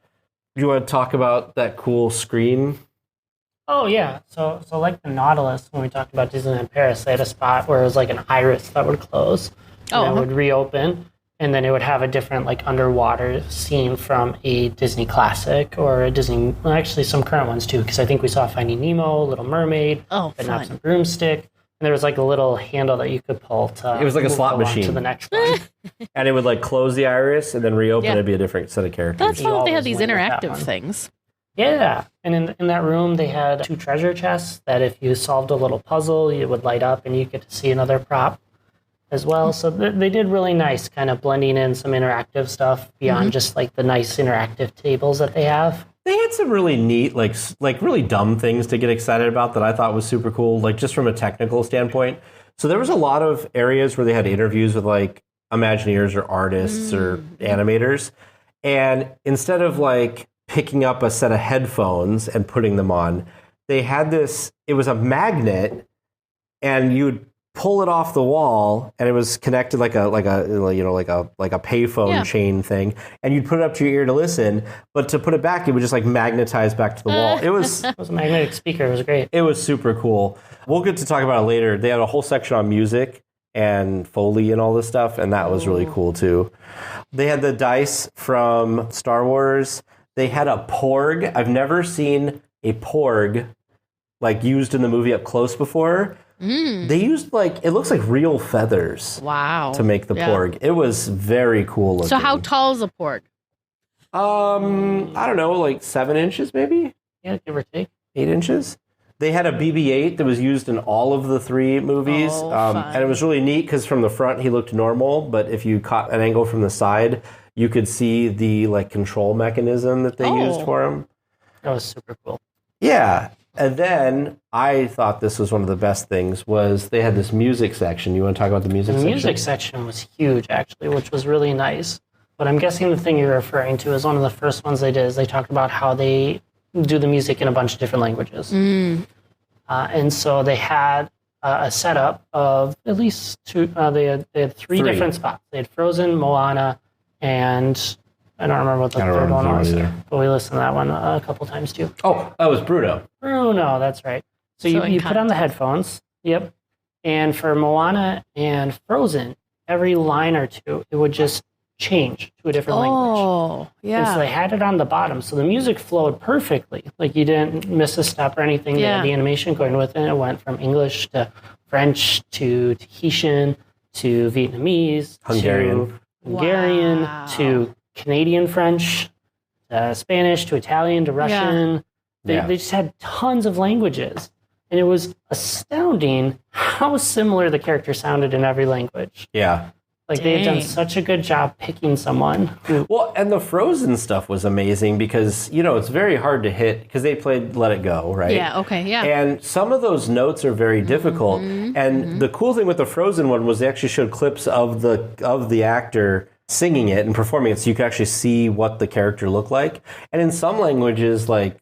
Do you want to talk about that cool screen? Oh, yeah. So like the Nautilus, when we talked about Disneyland Paris, they had a spot where it was like an iris that would close and it would reopen, and then it would have a different like underwater scene from a Disney classic or a Disney, well, actually some current ones too, because I think we saw Finding Nemo, Little Mermaid, Knobs and Broomstick, and there was like a little handle that you could pull to... It was like a slot machine. To the next one. And it would like close the iris and then reopen. It'd be a different set of characters. That's fun. They had these interactive things. Yeah, and in that room they had 2 treasure chests that if you solved a little puzzle, it would light up and you get to see another prop as well. So they did really nice, kind of blending in some interactive stuff beyond just like the nice interactive tables that they have. They had some really neat, like really dumb things to get excited about that I thought was super cool, like just from a technical standpoint. So there was a lot of areas where they had interviews with like Imagineers or artists or animators, and instead of like picking up a set of headphones and putting them on, they had this, it was a magnet, and you'd pull it off the wall, and it was connected like a payphone chain thing, and you'd put it up to your ear to listen, but to put it back, it would just like magnetize back to the wall. It was a magnetic speaker. It was great. It was super cool. We'll get to talk about it later. They had a whole section on music and Foley and all this stuff, and that was really cool too. They had the dice from Star Wars. They had a porg. I've never seen a porg like used in the movie up close before. They used like, it looks like real feathers. Wow. To make the porg. It was very cool looking. So how tall is a porg? I don't know, like 7 inches maybe? Yeah, give or take. 8 inches. They had a BB-8 that was used in all of the 3 movies. And it was really neat because from the front he looked normal, but if you caught an angle from the side, you could see the like control mechanism that they used for him. That was super cool. Yeah. And then I thought this was one of the best things was they had this music section. You want to talk about the music section? The music section was huge, actually, which was really nice. But I'm guessing the thing you're referring to is one of the first ones they did is they talked about how they do the music in a bunch of different languages. And so they had a setup of at least 2, they had 3 different spots. They had Frozen, Moana, and I don't remember what the third one was, but we listened to that one a couple times too. Oh, that was Bruno. Bruno, that's right. So you put on the headphones. Yep. And for Moana and Frozen, every line or two, it would just change to a different language. Oh, yeah. And so they had it on the bottom. So the music flowed perfectly. Like you didn't miss a step or anything. Yeah. The animation going with it. It went from English to French to Tahitian to Vietnamese Hungarian. to Hungarian Wow. to Canadian French, Spanish to Italian to Russian. They just had tons of languages. And it was astounding how similar the character sounded in every language. Yeah. Like they had done Dang. such a good job picking someone who Well, and the Frozen stuff was amazing because, it's very hard to hit because they played Let It Go, right? Yeah, okay, yeah. And some of those notes are very difficult. And the cool thing with the Frozen one was they actually showed clips of the actor singing it and performing it so you could actually see what the character looked like. And in some languages like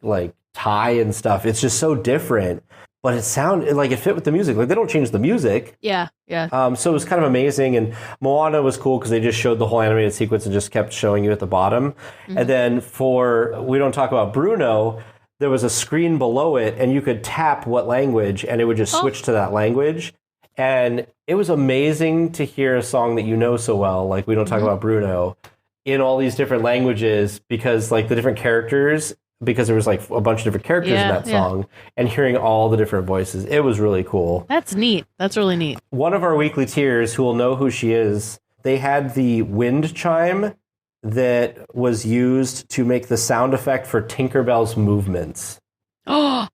Thai and stuff, it's just so different. But it sounded like it fit with the music. Like they don't change the music. Yeah. So it was kind of amazing. And Moana was cool because they just showed the whole animated sequence and just kept showing you at the bottom. And then we don't talk about Bruno, there was a screen below it and you could tap what language and it would just switch to that language. And it was amazing to hear a song that you know so well, like We Don't Talk About Bruno, in all these different languages because like the different characters, because there was like a bunch of different characters in that song and hearing all the different voices. It was really cool. That's neat. That's really neat. One of our weekly tiers, who will know who she is, they had the wind chime that was used to make the sound effect for Tinkerbell's movements. Oh,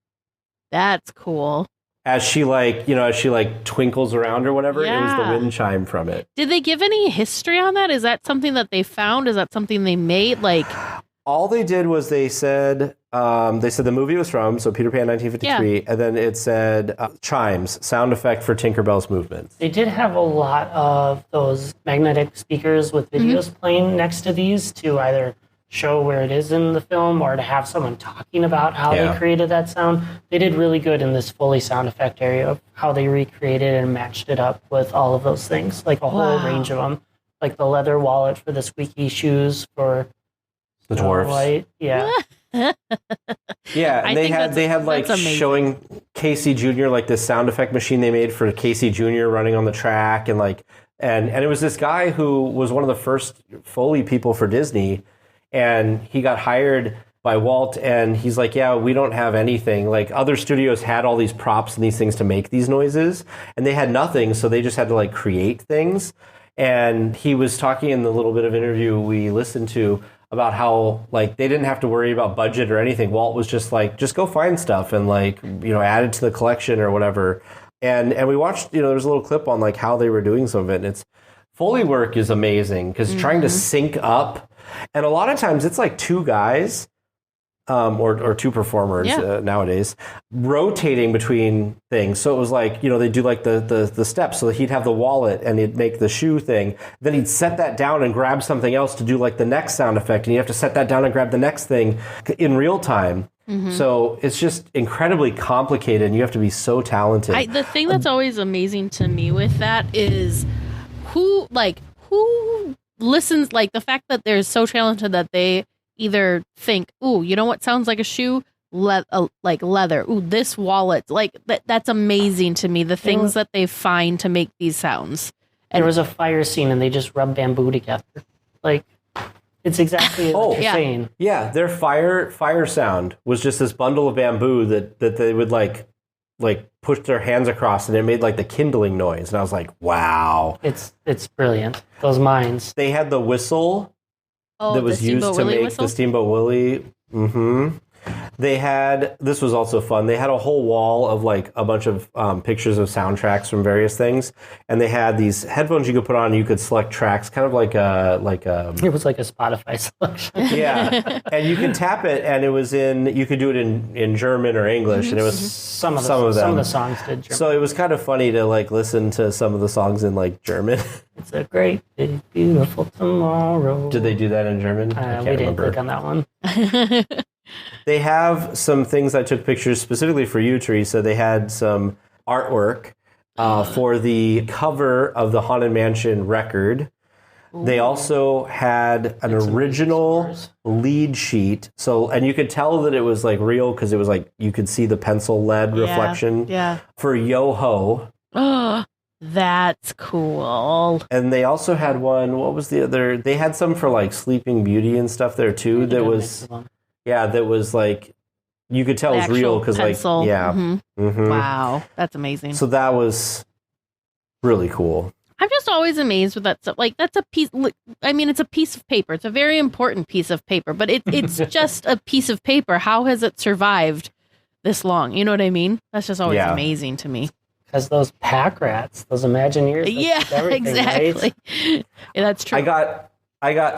that's cool. As she twinkles around or whatever, it was the wind chime from it. Did they give any history on that? Is that something that they found? Is that something they made? Like, all they did was they said the movie was from, so Peter Pan 1953, and then it said chimes, sound effect for Tinkerbell's movements. They did have a lot of those magnetic speakers with videos playing next to these to either show where it is in the film or to have someone talking about how they created that sound. They did really good in this Foley sound effect area of how they recreated and matched it up with all of those things, like a whole range of them, like the leather wallet for the squeaky shoes for the dwarves. White. Yeah. Yeah, and they had like amazing. showing Casey Jr. like this sound effect machine they made for Casey Jr. running on the track and like and it was this guy who was one of the first Foley people for Disney, and he got hired by Walt, and he's like, yeah, we don't have anything. Like other studios had all these props and these things to make these noises, and they had nothing, so they just had to like create things. And he was talking in the little bit of interview we listened to about how like they didn't have to worry about budget or anything. Walt was just like, just go find stuff and like, add it to the collection or whatever. And we watched, there's a little clip on like how they were doing some of it. And it's Foley work is amazing because trying to sync up, and a lot of times it's like two guys or two performers nowadays rotating between things. So it was like, they do like the steps. So he'd have the wallet and he'd make the shoe thing. Then he'd set that down and grab something else to do like the next sound effect. And you have to set that down and grab the next thing in real time. So it's just incredibly complicated and you have to be so talented. The thing that's always amazing to me with that is who listens, like the fact that they're so talented that they either think, ooh, you know what sounds like a shoe? Like leather. Ooh, this wallet. Like that's amazing to me. The things that they find to make these sounds. There was a fire scene and they just rubbed bamboo together. Like it's exactly what you're saying. Yeah, their fire sound was just this bundle of bamboo that they would like push their hands across and it made like the kindling noise. And I was like, wow. It's brilliant. Those minds. They had the whistle that was used to make the Steamboat Willie. They had, this was also fun, they had a whole wall of like a bunch of pictures of soundtracks from various things, and they had these headphones you could put on and you could select tracks, kind of like a it was like a Spotify selection. Yeah, and you could tap it and you could do it in German or English, and it was some of the songs did German. So it was kind of funny to like listen to some of the songs in like German. It's a great big beautiful tomorrow. Did they do that in German? I can't didn't remember. click on that one. They have some things I took pictures specifically for you, Teresa. They had some artwork for the cover of the Haunted Mansion record. They also had an original lead sheet. So, and you could tell that it was like real because it was like you could see the pencil lead reflection for Yo-Ho. Oh, that's cool. And they also had one, what was the other? They had some for like Sleeping Beauty and stuff there too. That was, that was like, you could tell it was real because like, Wow, that's amazing. So that was really cool. I'm just always amazed with that stuff. Like, that's a piece, I mean, it's a piece of paper. It's a very important piece of paper, but it's just a piece of paper. How has it survived this long? You know what I mean? That's just always amazing to me. Because those pack rats, those Imagineers. Exactly. Right? Yeah, that's true.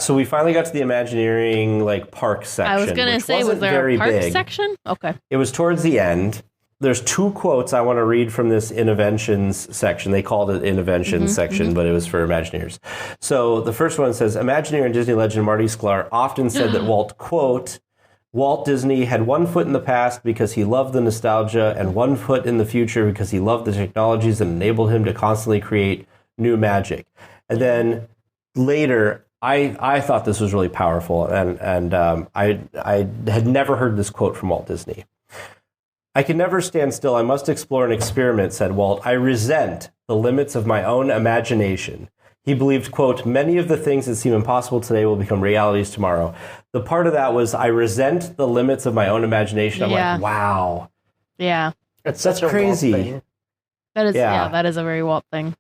So we finally got to the Imagineering like park section. I was going to say, was there a park section? Okay. It was towards the end. There's 2 quotes I want to read from this Innoventions section. They called it Innoventions section, but it was for Imagineers. So the first one says, Imagineer and Disney legend Marty Sklar often said that Walt Disney had 1 foot in the past because he loved the nostalgia and 1 foot in the future because he loved the technologies that enabled him to constantly create new magic. And then later, I thought this was really powerful, and I had never heard this quote from Walt Disney. I can never stand still. I must explore and experiment, said Walt. I resent the limits of my own imagination. He believed, quote, many of the things that seem impossible today will become realities tomorrow. The part of that was, I resent the limits of my own imagination. I'm like, wow. Yeah. It's such a crazy Walt thing. That is, that is a very Walt thing.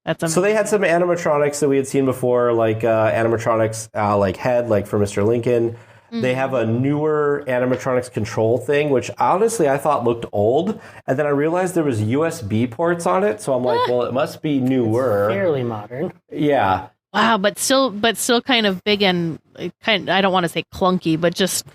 That's amazing. So they had some animatronics that we had seen before, like animatronics like Head, like for Mr. Lincoln. They have a newer animatronics control thing, which honestly I thought looked old. And then I realized there was USB ports on it. So I'm like, well, it must be newer. It's fairly modern. Yeah. Wow, but still kind of big and I don't want to say clunky, but just...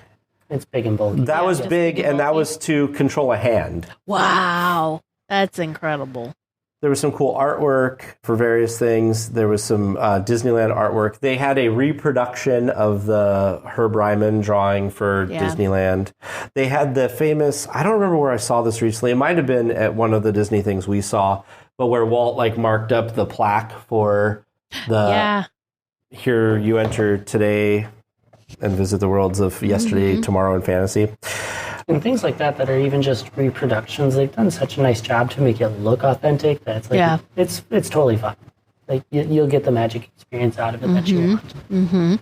It's big and bulky. That was big, and that was to control a hand. Wow. That's incredible. There was some cool artwork for various things. There was some Disneyland artwork. They had a reproduction of the Herb Ryman drawing for Disneyland. They had the famous, I don't remember where I saw this recently. It might have been at one of the Disney things we saw, but where Walt like marked up the plaque for the here you enter today and visit the worlds of yesterday, tomorrow, and fantasy. And things like that are even just reproductions. They've done such a nice job to make it look authentic that it's like it's totally fun. Like you'll get the magic experience out of it that you want.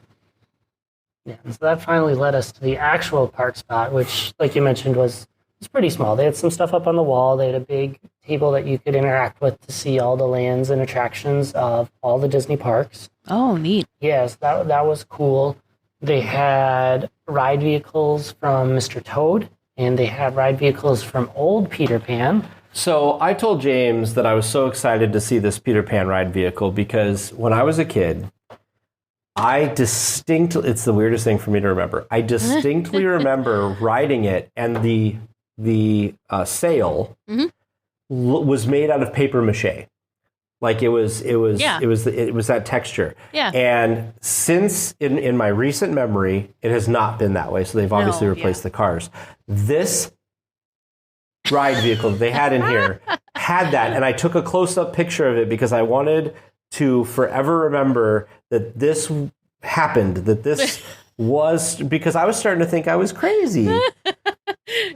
Yeah, and so that finally led us to the actual park spot, which, like you mentioned, was pretty small. They had some stuff up on the wall. They had a big table that you could interact with to see all the lands and attractions of all the Disney parks. Oh, neat. Yes, that was cool. They had ride vehicles from Mr. Toad, and they had ride vehicles from old Peter Pan. So I told James that I was so excited to see this Peter Pan ride vehicle because when I was a kid, it's the weirdest thing for me to remember. I distinctly remember riding it, and the sail was made out of paper mache. Like it was that texture. Yeah. And since in my recent memory, it has not been that way. So they've obviously replaced the cars. This ride vehicle that they had in here had that, and I took a close-up picture of it because I wanted to forever remember that this happened, that this was, because I was starting to think I was crazy.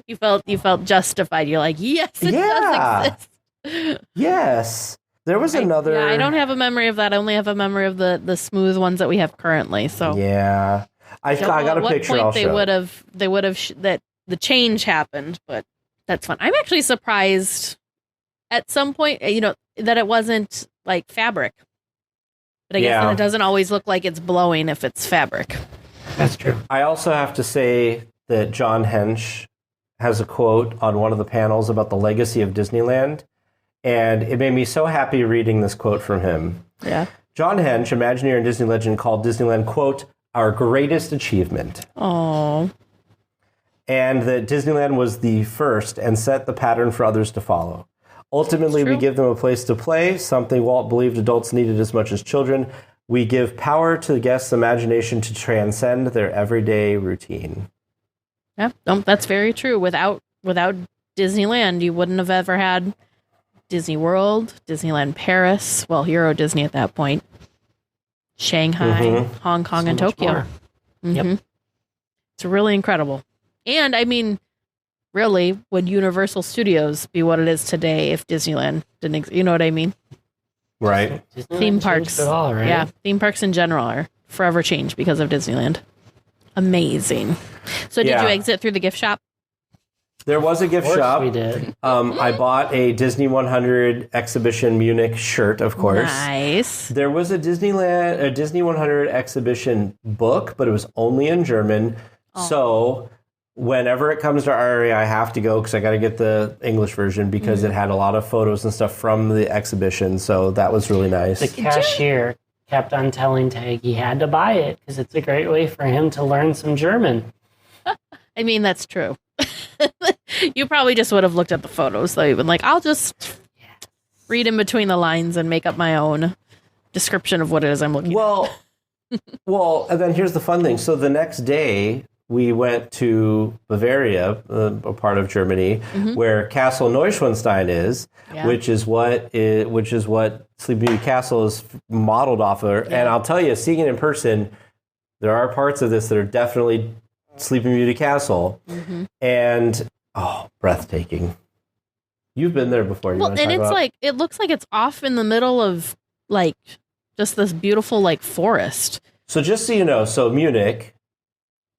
You felt justified. You're like, yes, it does exist. Yes. There was another... I don't have a memory of that. I only have a memory of the smooth ones that we have currently. So yeah. I got a picture. At what point they would have that the change happened, but that's fun. I'm actually surprised at some point, that it wasn't like fabric. But I guess it doesn't always look like it's blowing if it's fabric. That's true. I also have to say that John Hench has a quote on one of the panels about the legacy of Disneyland, and it made me so happy reading this quote from him. Yeah. John Hench, Imagineer and Disney legend, called Disneyland, quote, our greatest achievement. Oh. And that Disneyland was the first and set the pattern for others to follow. Ultimately, we give them a place to play, something Walt believed adults needed as much as children. We give power to the guests' imagination to transcend their everyday routine. Yeah, that's very true. Without Disneyland, you wouldn't have ever had Disney World, Disneyland Paris, well, Euro Disney at that point. Shanghai, Hong Kong, and much Tokyo. more. Yep. It's really incredible. And I mean, really, would Universal Studios be what it is today if Disneyland didn't exist? You know what I mean? Right. Disneyland Theme changed parks. it all, right? Yeah, theme parks in general are forever changed because of Disneyland. Amazing. So did Yeah. you exit through the gift shop? There was a Of gift course shop. we did. I bought a Disney 100 exhibition Munich shirt, of course. Nice. There was a Disney 100 exhibition book, but it was only in German. So whenever it comes to our area, I have to go because I got to get the English version because it had a lot of photos and stuff from the exhibition. So that was really nice. The cashier kept on telling Tage he had to buy it because it's a great way for him to learn some German. I mean, that's true. You probably just would have looked at the photos, though. You've been like, I'll just read in between the lines and make up my own description of what it is I'm looking at. Well, and then here's the fun thing. So the next day, we went to Bavaria, a part of Germany, where Castle Neuschwanstein is, Yeah. which is what Sleeping Beauty Castle is modeled off of. And I'll tell you, seeing it in person, there are parts of this that are definitely Sleeping Beauty Castle, and breathtaking. You've been there before. Well, and it's like, it looks like it's off in the middle of like just this beautiful like forest. So just so you know, so Munich,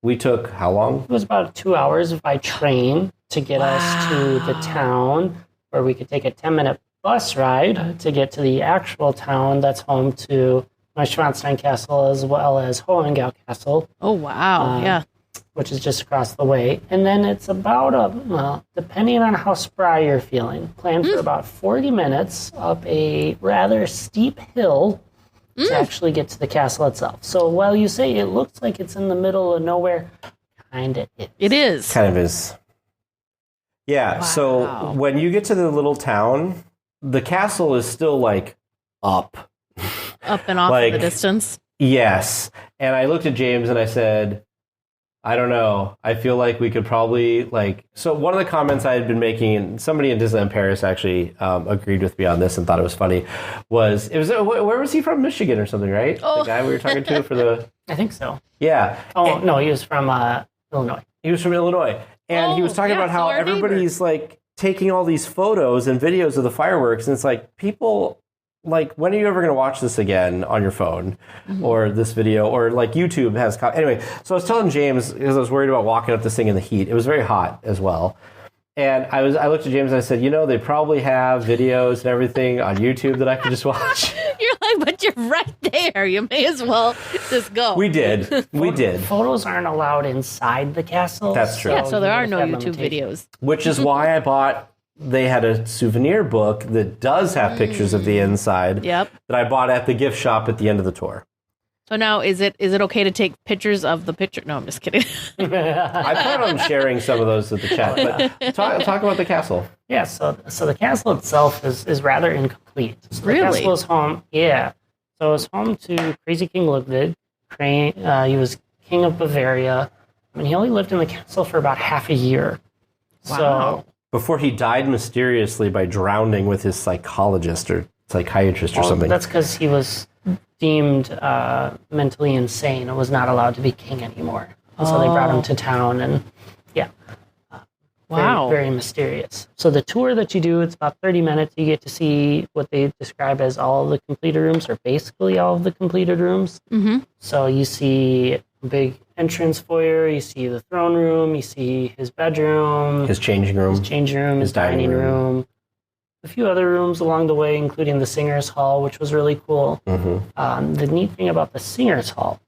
we took how long? It was about 2 hours by train to get us to the town where we could take a 10-minute bus ride to get to the actual town that's home to Neuschwanstein Castle as well as Hohenzollern Castle. Oh, wow. Yeah. Which is just across the way. And then it's about, depending on how spry you're feeling, plan for about 40 minutes up a rather steep hill to actually get to the castle itself. So while you say it looks like it's in the middle of nowhere, kind of is. It is. Kind of is. Yeah, so when you get to the little town, the castle is still like up. Up and off in the distance. Yes. And I looked at James and I said, I don't know. I feel like we could probably so one of the comments I had been making, and somebody in Disneyland Paris actually agreed with me on this and thought it was funny, where was he from? Michigan or something, right? The guy we were talking to for the... I think so. Yeah. Oh, no, he was from Illinois. He was from Illinois. And he was talking about how everybody's taking all these photos and videos of the fireworks, and it's like, people... when are you ever going to watch this again on your phone or this video or YouTube has... Anyway, so I was telling James, because I was worried about walking up this thing in the heat. It was very hot as well. And I looked at James and I said, they probably have videos and everything on YouTube that I could just watch. You're like, but you're right there. You may as well just go. We did. Photos aren't allowed inside the castle. That's true. Yeah, so there are no have YouTube limitations. videos. Which is why I bought... They had a souvenir book that does have pictures of the inside that I bought at the gift shop at the end of the tour. So now, is it okay to take pictures of the picture? No, I'm just kidding. I plan on sharing some of those with the chat. But talk about the castle. Yeah, so the castle itself is rather incomplete. So the Really? castle is home. Yeah. So it's home to Crazy King Ludwig. He was king of Bavaria. I mean, he only lived in the castle for about half a year. Wow. So, Before he died mysteriously by drowning with his psychologist or psychiatrist or something. That's because he was deemed mentally insane and was not allowed to be king anymore. And so they brought him to town, and Wow. very, very mysterious. So the tour that you do, it's about 30 minutes. You get to see what they describe as all of the completed rooms, or basically all of the completed rooms. Mm-hmm. So you see a big entrance foyer, you see the throne room, you see his bedroom, His changing room. his dining room, a few other rooms along the way, including the Singers' Hall, which was really cool. The neat thing about the Singers' Hall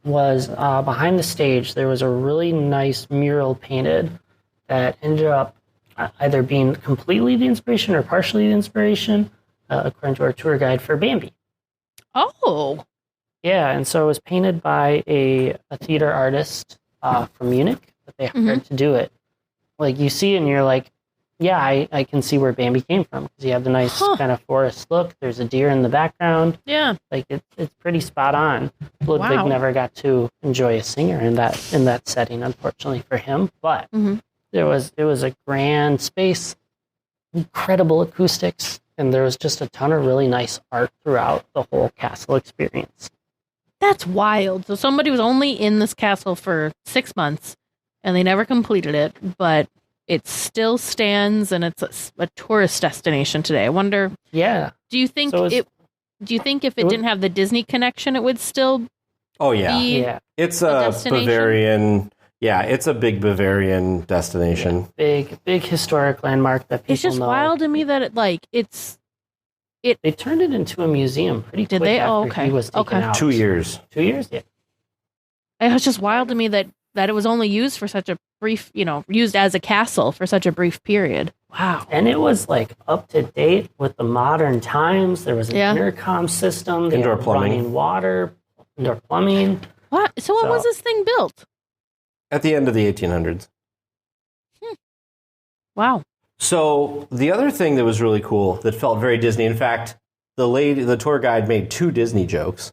was behind the stage, there was a really nice mural painted that ended up either being completely the inspiration or partially the inspiration, according to our tour guide, for Bambi. Oh. Yeah, and so it was painted by a theater artist from Munich, but they hired to do it. You see it and you're like, yeah, I can see where Bambi came from, because you have the nice kind of forest look. There's a deer in the background. Yeah. It's pretty spot on. Ludwig never got to enjoy a singer in that setting, unfortunately for him. But it was a grand space, incredible acoustics, and there was just a ton of really nice art throughout the whole castle experience. That's wild. So somebody was only in this castle for 6 months, and they never completed it, but it still stands, and it's a tourist destination today. I wonder. Yeah. Do you think Do you think if it didn't have the Disney connection, it would still? Oh yeah, Yeah. it's a Bavarian. Yeah, it's a big Bavarian destination. Big historic landmark that people It's just know. wild to me that They turned it into a museum pretty quick. Did they? After Oh, okay. he was taken Okay. out. 2 years. 2 years? Yeah. it was just wild to me that it was only used for such a brief, used as a castle for such a brief period. Wow. And it was like up to date with the modern times. There was an Yeah. intercom system. They Indoor had plumbing. running water, indoor plumbing. What? So when was this thing built? At the end of the 1800s. Wow. So the other thing that was really cool that felt very Disney, in fact, the tour guide made 2 Disney jokes.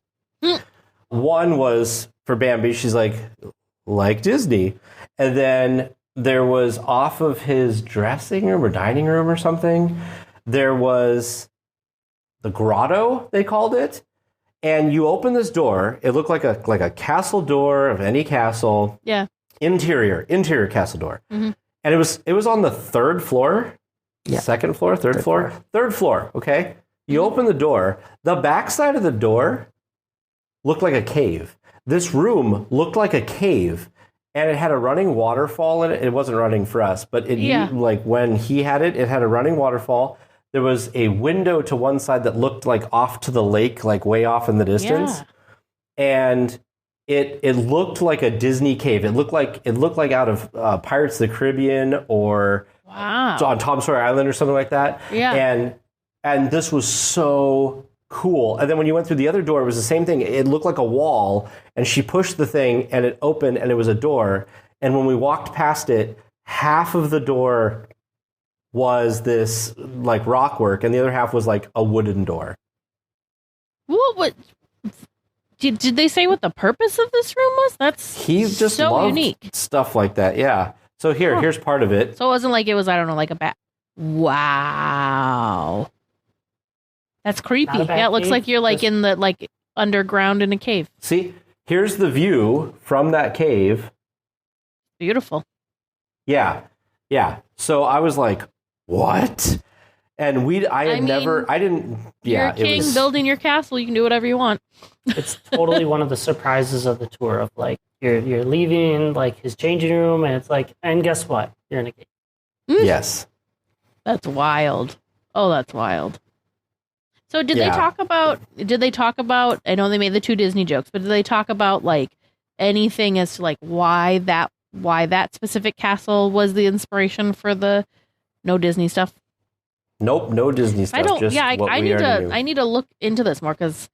One was for Bambi, she's like Disney. And then there was off of his dressing room or dining room or something, there was the grotto, they called it. And you open this door, it looked like a castle door of any castle. Yeah. Interior castle door. Mm-hmm. And it was on the 3rd floor, Yeah. 2nd floor, third floor, 3rd floor. Okay, you open the door. The backside of the door looked like a cave. This room looked like a cave, and it had a running waterfall in it. It wasn't running for us, but like when he had it, it had a running waterfall. There was a window to one side that looked like off to the lake, like way off in the distance, and It looked like a Disney cave. It looked like out of Pirates of the Caribbean or on Tom Sawyer Island or something like that. Yeah. And this was so cool. And then when you went through the other door, it was the same thing. It looked like a wall, and she pushed the thing, and it opened, and it was a door. And when we walked past it, half of the door was this like rock work, and the other half was like a wooden door. What? Did they say what the purpose of this room was? That's He just so loved unique. stuff like that. Yeah. So here's part of it. So it wasn't like it was, I don't know, like a bat. Wow. That's creepy. Not a bat Yeah, it looks cave, like you're like just- in the like underground in a cave. See, here's the view from that cave. Beautiful. Yeah. Yeah. So I was like, what? And I didn't, You're a king building your castle. You can do whatever you want. It's totally one of the surprises of the tour of like you're leaving like his changing room, and it's like, and guess what? You're in a cave. Yes. That's wild. Oh, that's wild. So did they talk about, I know they made the 2 Disney jokes, but did they talk about like anything as to like why that specific castle was the inspiration for the no Disney stuff? Nope, no Disney stuff. I need to look into this more, because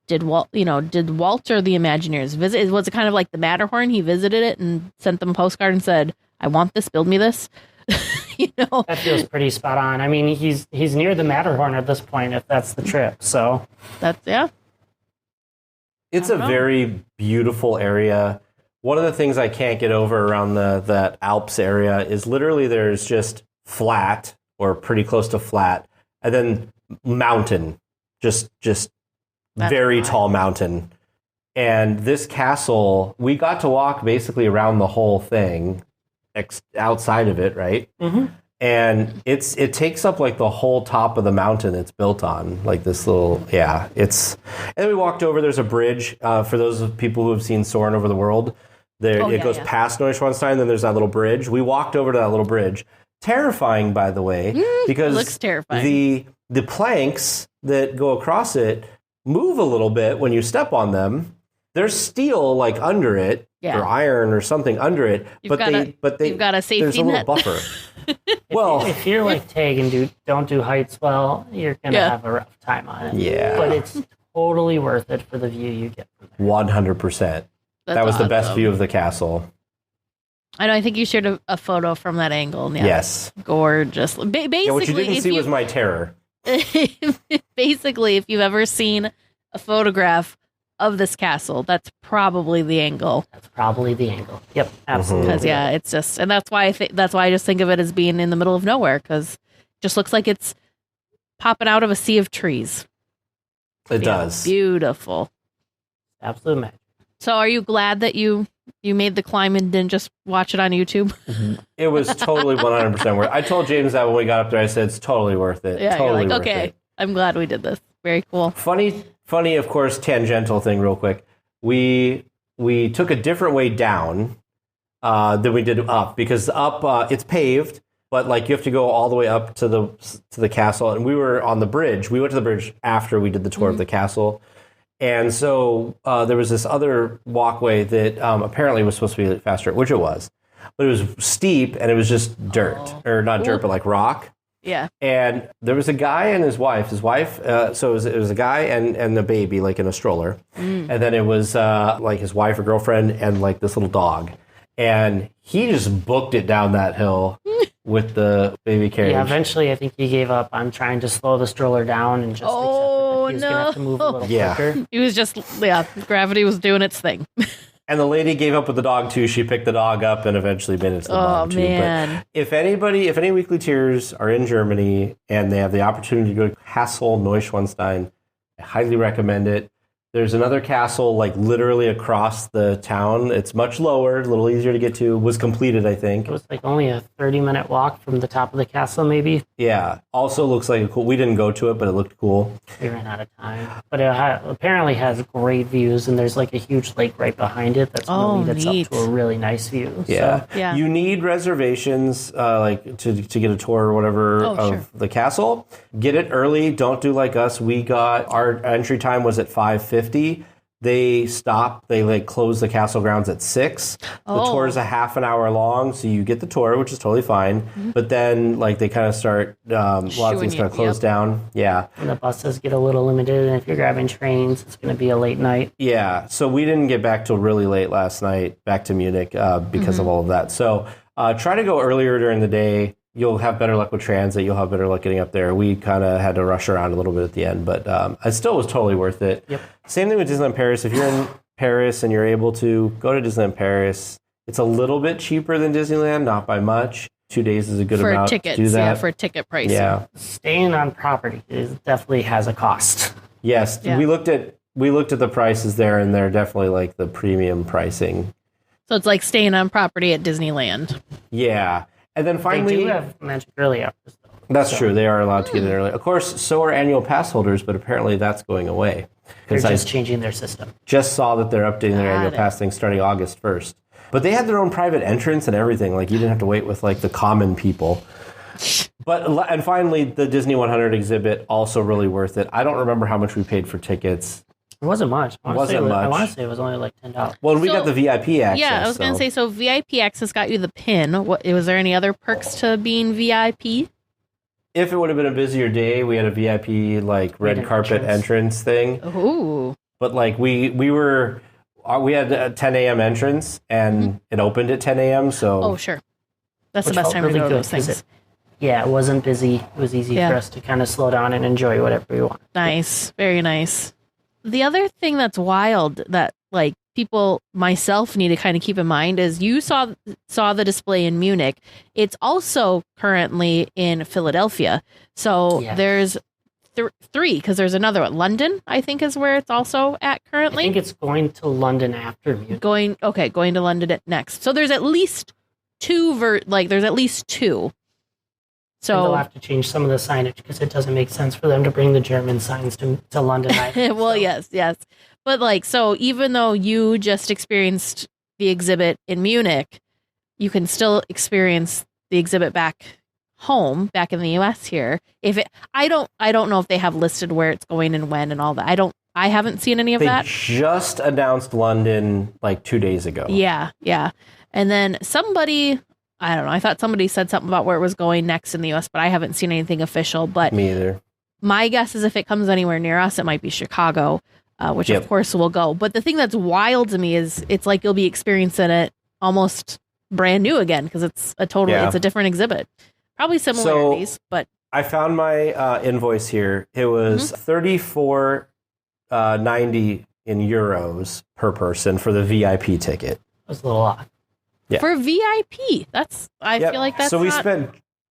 did Walter the Imagineers visit? Was it kind of like the Matterhorn? He visited it and sent them a postcard and said, "I want this. Build me this." That feels pretty spot on. I mean, he's near the Matterhorn at this point, if that's the trip. So that's It's a very beautiful area. One of the things I can't get over around that Alps area is literally there's just flat or pretty close to flat, and then mountain, just very tall mountain. And this castle, we got to walk basically around the whole thing, outside of it, right? Mm-hmm. And it takes up like the whole top of the mountain it's built on, like this little, and then we walked over, there's a bridge, for those of people who have seen Soarin' Over the World, it goes past Neuschwanstein, then there's that little bridge. We walked over to that little bridge. Terrifying, by the way, because it looks terrifying. The planks that go across it move a little bit when you step on them. There's steel like under it, or iron or something under it, but you've got a safety there's a little net. buffer. Well, if you're like Tage and don't do heights well, you're gonna have a rough time on it. Yeah, but it's totally worth it for the view you get from there. 100%. That was the best view of the castle. I know. I think you shared a photo from that angle. Yeah, yes, gorgeous. Basically, what you didn't see was my terror. Basically, if you've ever seen a photograph of this castle, that's probably the angle. Yep, absolutely. Because it's just, and that's why I just think of it as being in the middle of nowhere, because it just looks like it's popping out of a sea of trees. It does. Beautiful. Absolute magic. So are you glad that you made the climb and didn't just watch it on YouTube? It was totally 100% worth it. I told James that when we got up there, I said, it's totally worth it. Yeah, totally you're like, worth okay, it. I'm glad we did this. Very cool. Funny, of course, tangential thing real quick. We took a different way down than we did up, because up, it's paved, but like you have to go all the way up to the castle. And we were on the bridge. We went to the bridge after we did the tour of the castle. And so there was this other walkway that apparently was supposed to be faster, which it was. But it was steep, and it was just dirt. Or not dirt, but like rock. Yeah. And there was a guy and his wife. So it was a guy and the baby, like in a stroller. And then it was like his wife or girlfriend and like this little dog. And he just booked it down that hill with the baby carriage. Yeah, eventually I think he gave up on trying to slow the stroller down and just accepted that he was going to have to move a little quicker. He was just, gravity was doing its thing. And the lady gave up with the dog too. She picked the dog up and eventually made it to the bottom too. Man. But if any weekly tiers are in Germany and they have the opportunity to go to Castle Neuschwanstein, I highly recommend it. There's another castle like literally across the town. It's much lower, a little easier to get to. Was completed, I think. It was like only a 30-minute walk from the top of the castle, maybe. Yeah. Also looks like a cool. We didn't go to it, but it looked cool. We ran out of time. But it apparently has great views, and there's like a huge lake right behind it that's going to lead us up to a really nice view. Yeah. So, yeah. You need reservations like to get a tour or whatever of the castle. Get it early. Don't do like us. We got our entry time was at 5:50. They stop. They like close the castle grounds at 6. The tour is a half an hour long, so you get the tour, which is totally fine. But then like they kind of start a lot of things kind of close down. Yeah. And the buses get a little limited, and if you're grabbing trains, it's going to be a late night. Yeah. So we didn't get back till really late last night back to Munich because of all of that. So try to go earlier during the day. You'll have better luck with transit. You'll have better luck getting up there. We kind of had to rush around a little bit at the end, but it still was totally worth it. Yep. Same thing with Disneyland Paris. If you're in Paris and you're able to go to Disneyland Paris, it's a little bit cheaper than Disneyland, not by much. 2 days is a good for amount tickets, to do that. Yeah, for ticket pricing. Yeah. Staying on property definitely has a cost. Yes. Yeah. We looked at the prices there, and they're definitely like the premium pricing. So it's like staying on property at Disneyland. Yeah. And then finally, they do have magic early hours, though. That's true. They are allowed to get in early. Of course, so are annual pass holders, but apparently that's going away. They're just changing their system. Just saw that they're updating their annual Got it. pass thing starting August 1st. But they had their own private entrance and everything. Like, you didn't have to wait with, like, the common people. And finally, the Disney 100 exhibit, also really worth it. I don't remember how much we paid for tickets. It wasn't much. I want to say it was only like $10. Well, we got the VIP access. Yeah, I was going to say, so VIP access got you the pin. Was there any other perks to being VIP? If it would have been a busier day, we had a VIP, like, red carpet entrance thing. Ooh. But, like, we had a 10 a.m. entrance, and it opened at 10 a.m., so... Oh, sure. That's Which the best felt time to really go to good, those things. Yeah, it wasn't busy. It was easy for us to kind of slow down and enjoy whatever we want. Nice. Very nice. The other thing that's wild that like people, myself, need to kind of keep in mind is you saw the display in Munich. It's also currently in Philadelphia. So there's three, because there's another one. London, I think, is where it's also at currently. I think it's going to London after Munich. Going to London next. So there's at least two. There's at least two. So and they'll have to change some of the signage because it doesn't make sense for them to bring the German signs to London. Well, yes. But like, so even though you just experienced the exhibit in Munich, you can still experience the exhibit back home, back in the US here. I don't know if they have listed where it's going and when and all that. I haven't seen any of that. They just announced London like 2 days ago. Yeah. And then somebody, I don't know, I thought somebody said something about where it was going next in the US, but I haven't seen anything official. But me either. My guess is if it comes anywhere near us, it might be Chicago, which of course will go. But the thing that's wild to me is it's like you'll be experiencing it almost brand new again because it's it's a different exhibit. Probably similarities, but I found my invoice here. It was $34.90 in euros per person for the VIP ticket. That's a little off. Yeah. For VIP, I feel like that's so we spent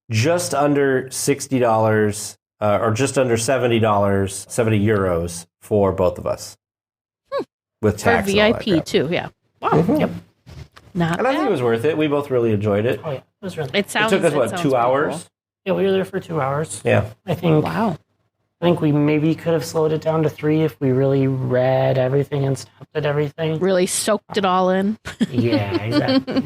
just under $60 or just under $70, 70 euros for both of us. with For tax and all that VIP crap. too, yeah. Wow. Mhm. Yep. Not And I think bad. it was worth it. We both really enjoyed it. Oh yeah, it was really. It sounds. It took us, sounds 2 pretty hours? cool. Yeah, we were there for 2 hours. Yeah. I think. Wow. I think we maybe could have slowed it down to 3 if we really read everything and stopped at everything. Really soaked it all in. Yeah, exactly.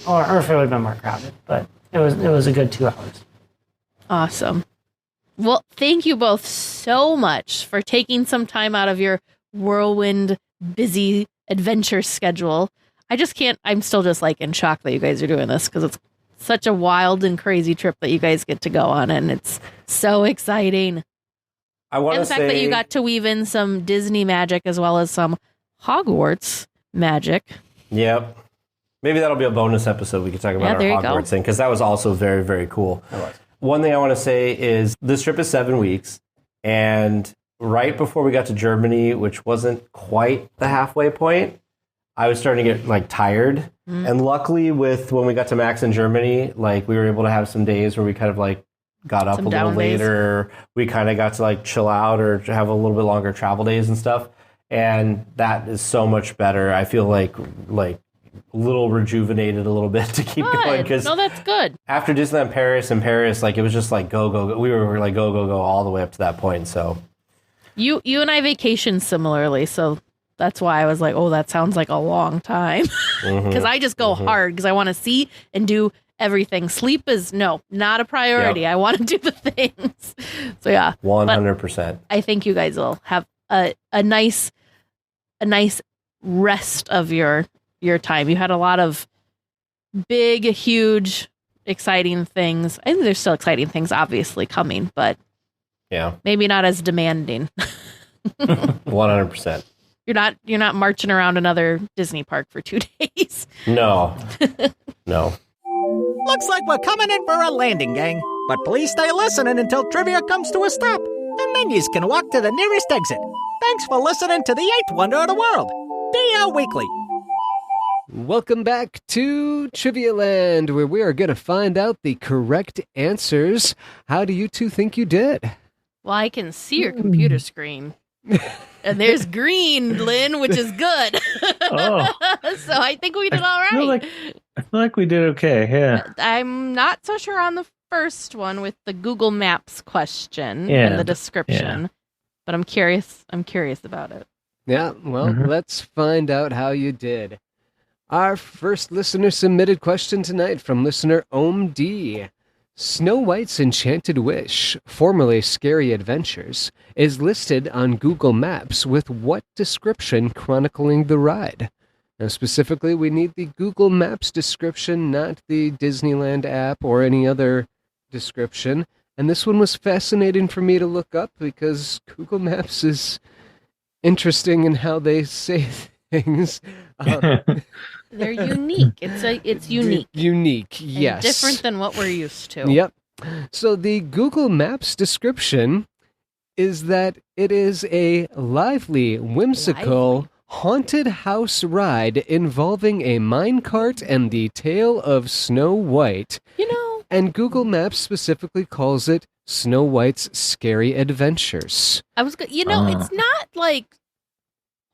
or if it would have been more crowded, but it was a good 2 hours. Awesome. Well, thank you both so much for taking some time out of your whirlwind, busy adventure schedule. I just can't, I'm still just like in shock that you guys are doing this because it's such a wild and crazy trip that you guys get to go on, and it's so exciting. I want And to the fact that you got to weave in some Disney magic as well as some Hogwarts magic. Yep. Maybe that'll be a bonus episode. We can talk Yeah, about our there you go. Hogwarts thing, because that was also very, very cool. One thing I want to say is this trip is 7 weeks, and right before we got to Germany, which wasn't quite the halfway point, I was starting to get like tired. And luckily when we got to Max in Germany, like we were able to have some days where we kind of like got up Some a little down days. later. We kind of got to like chill out or have a little bit longer travel days and stuff. And that is so much better. I feel like a little rejuvenated a little bit to keep going, Good. because No, that's good. after Disneyland Paris, like it was just like go. We were like go all the way up to that point. So You and I vacation similarly, so that's why I was like, oh, that sounds like a long time. Because I just go hard because I want to see and do everything. Sleep is not a priority. Yep. I want to do the things. So yeah, 100%. I think you guys will have a nice rest of your time. You had a lot of big, huge, exciting things. I think there's still exciting things obviously coming, but Yeah, maybe not as demanding. 100%. You're not marching around another Disney park for 2 days. No. Looks like we're coming in for a landing, gang. But please stay listening until trivia comes to a stop. And then you can walk to the nearest exit. Thanks for listening to the 8th wonder of the world, DL Weekly. Welcome back to Trivia Land, where we are going to find out the correct answers. How do you two think you did? Well, I can see your computer screen. And there's green, Lynn, which is good. Oh. So I think we did all I feel right. like we did okay. Yeah. I'm not so sure on the first one with the Google Maps question Yeah, and the description, but I'm curious about it. Yeah, well, let's find out how you did. Our first listener submitted question tonight from listener Om D. Snow White's Enchanted Wish, formerly Scary Adventures, is listed on Google Maps with what description chronicling the ride? Now, specifically, we need the Google Maps description, not the Disneyland app or any other description. And this one was fascinating for me to look up because Google Maps is interesting in how they say things. They're unique. It's unique. Unique, And yes. different than what we're used to. Yep. So the Google Maps description is that it is a lively, whimsical, haunted house ride involving a minecart and the tale of Snow White. You know, And Google Maps specifically calls it Snow White's Scary Adventures. it's not like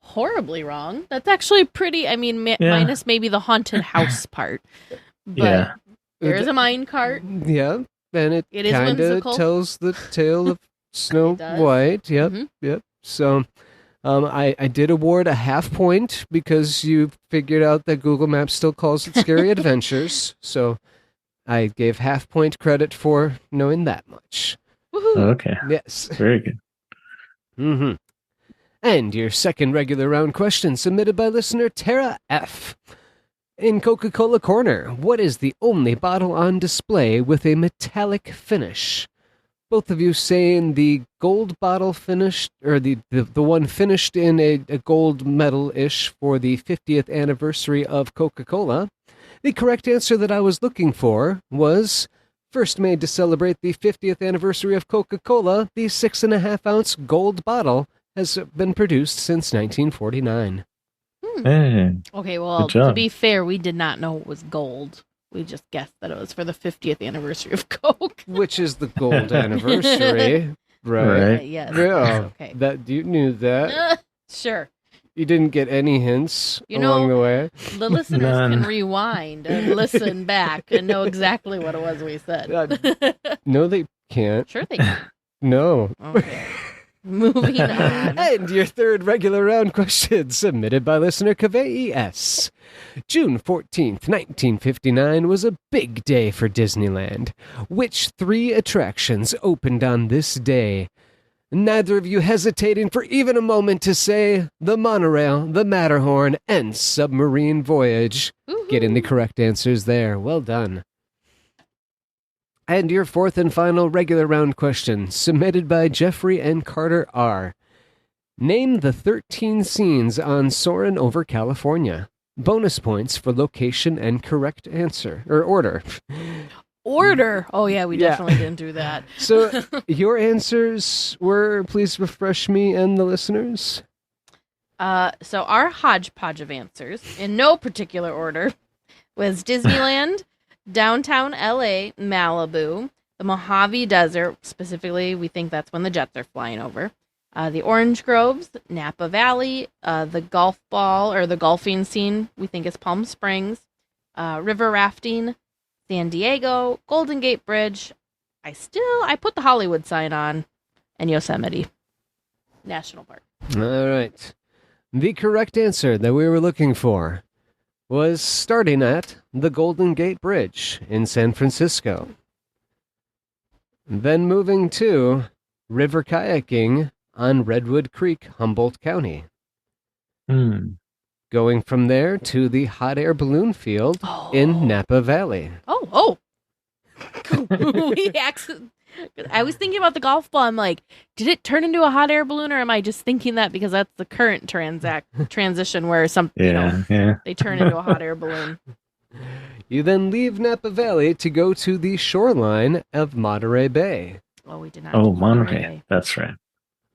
horribly wrong. That's actually pretty, minus maybe the haunted house part. But Yeah. there's a minecart. Yeah, and it It is kind of whimsical. tells the tale of Snow It does. White. Yep, Mhm. yep. So I did award a half point because you figured out that Google Maps still calls it Scary Adventures. So I gave half point credit for knowing that much. Woohoo. Okay. Yes. Very good. Mm-hmm. And your second regular round question submitted by listener Tara F. In Coca-Cola Corner, what is the only bottle on display with a metallic finish? Both of you saying the gold bottle finished, or the one finished in a gold medal-ish for the 50th anniversary of Coca-Cola. The correct answer that I was looking for was, first made to celebrate the 50th anniversary of Coca-Cola, the 6.5-ounce gold bottle has been produced since 1949. Hey. Okay, well, Good job. to be fair, we did not know it was gold. We just guessed that it was for the 50th anniversary of Coke. Which is the gold anniversary, right? Right. Yes. Yeah, Okay. that you knew that. Sure. You didn't get any hints You along know- the way. The listeners None. can rewind and listen back and know exactly what it was we said. No, they can't. Sure they can. No. Okay. Moving on. And your third regular round question, submitted by listener Kavei S. June 14th, 1959 was a big day for Disneyland. Which 3 attractions opened on this day? Neither of you hesitating for even a moment to say the monorail, the Matterhorn, and submarine voyage. Getting the correct answers there. Well done. And your fourth and final regular round question, submitted by Jeffrey and Carter R. Name the 13 scenes on Soarin' Over California. Bonus points for location and correct answer, or order. Order. Oh, yeah, we Yeah. definitely didn't do that. So your answers were, please refresh me and the listeners. So our hodgepodge of answers, in no particular order, was Disneyland, downtown LA, Malibu, the Mojave Desert, specifically, we think that's when the jets are flying over, the Orange Groves, Napa Valley, the golf ball, or the golfing scene, we think is Palm Springs, river rafting, San Diego, Golden Gate Bridge. I put the Hollywood sign on, and Yosemite National Park. All right. The correct answer that we were looking for was starting at the Golden Gate Bridge in San Francisco. Then moving to river kayaking on Redwood Creek, Humboldt County. Going from there to the hot air balloon field in Napa Valley. Oh. I was thinking about the golf ball. I'm like, did it turn into a hot air balloon, or am I just thinking that because that's the current transition where they turn into a hot air balloon? You then leave Napa Valley to go to the shoreline of Monterey Bay. Oh, we did not. Oh, do Monterey. That's right.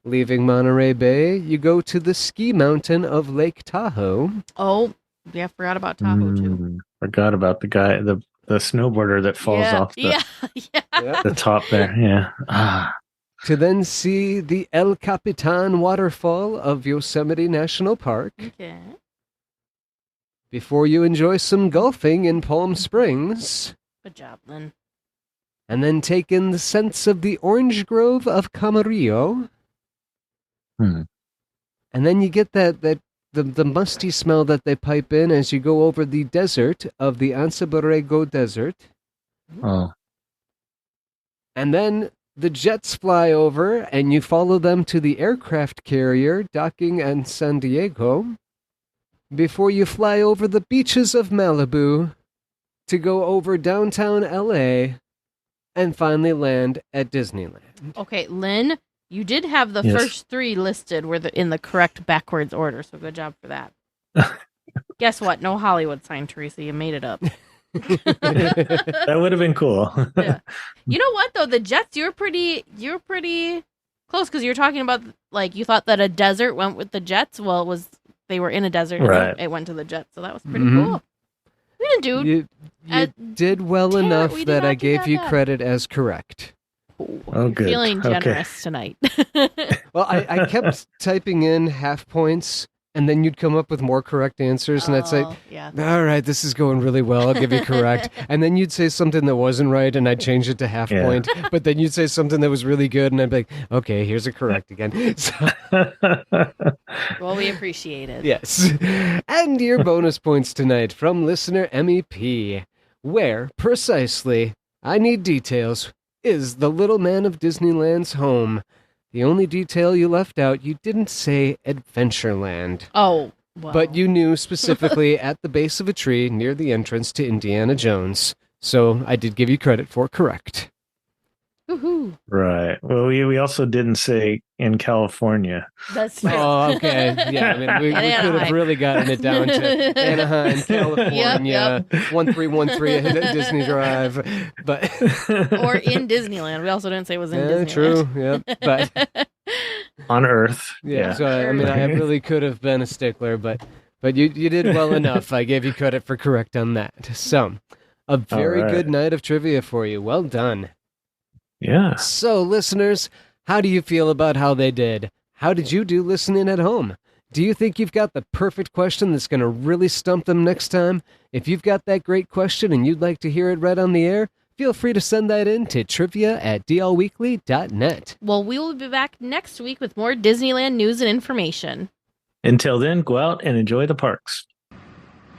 Leaving Monterey Bay, you go to the ski mountain of Lake Tahoe. Oh, yeah, forgot about Tahoe too. Forgot about the guy, the snowboarder that falls off the top there. Yeah. To then see the El Capitan waterfall of Yosemite National Park. Okay. Before you enjoy some golfing in Palm Springs. Good job, Lynn. And then take in the scents of the orange grove of Camarillo. And then you get the musty smell that they pipe in as you go over the desert of the Anza Borrego Desert. Oh. And then the jets fly over, and you follow them to the aircraft carrier docking in San Diego before you fly over the beaches of Malibu to go over downtown LA and finally land at Disneyland. Okay, Lynn, you did have the first 3 listed in the correct backwards order, so good job for that. Guess what? No Hollywood sign, Teresa. You made it up. That would have been cool. Yeah. You know what though? The Jets, you're pretty close because you're talking about like you thought that a desert went with the Jets. Well, they were in a desert Right. and it went to the Jets, so that was pretty cool. We didn't do. You did well enough we did that not I do gave that you bad. credit as correct. Oh, good. Feeling Okay. generous tonight. Well, I kept typing in half points, and then you'd come up with more correct answers, and I'd say, yeah. all right, this is going really well, I'll give you correct. And then you'd say something that wasn't right, and I'd change it to half point. But then you'd say something that was really good, and I'd be like, okay, here's a correct again. So, Well, we appreciate it. yes. And your bonus points tonight from listener MEP. Where, precisely, I need details, is the little man of Disneyland's home? The only detail you left out, you didn't say Adventureland. Oh, well. But you knew specifically at the base of a tree near the entrance to Indiana Jones. So I did give you credit for correct. Woohoo. Right. Well, we also didn't say in California. That's true. Oh, okay. Yeah, I mean, we could have Anaheim. really gotten it down to Anaheim, California, 1313 Disney Drive. But Or in Disneyland. We also didn't say it was in Disneyland. True. Yeah. But On Earth. yeah. So I mean, I really could have been a stickler, but you did well enough. I gave you credit for correct on that. So, a very right. good night of trivia for you. Well done. Yeah. So, listeners, how do you feel about how they did? How did you do listening at home? Do you think you've got the perfect question that's going to really stump them next time? If you've got that great question and you'd like to hear it read on the air, feel free to send that in to trivia@dlweekly.net. Well, we will be back next week with more Disneyland news and information. Until then, go out and enjoy the parks.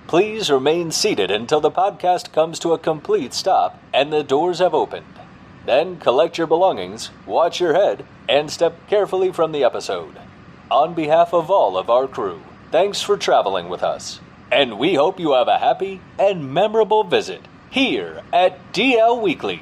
Please remain seated until the podcast comes to a complete stop and the doors have opened. Then collect your belongings, watch your head, and step carefully from the episode. On behalf of all of our crew, thanks for traveling with us. And we hope you have a happy and memorable visit here at DL Weekly.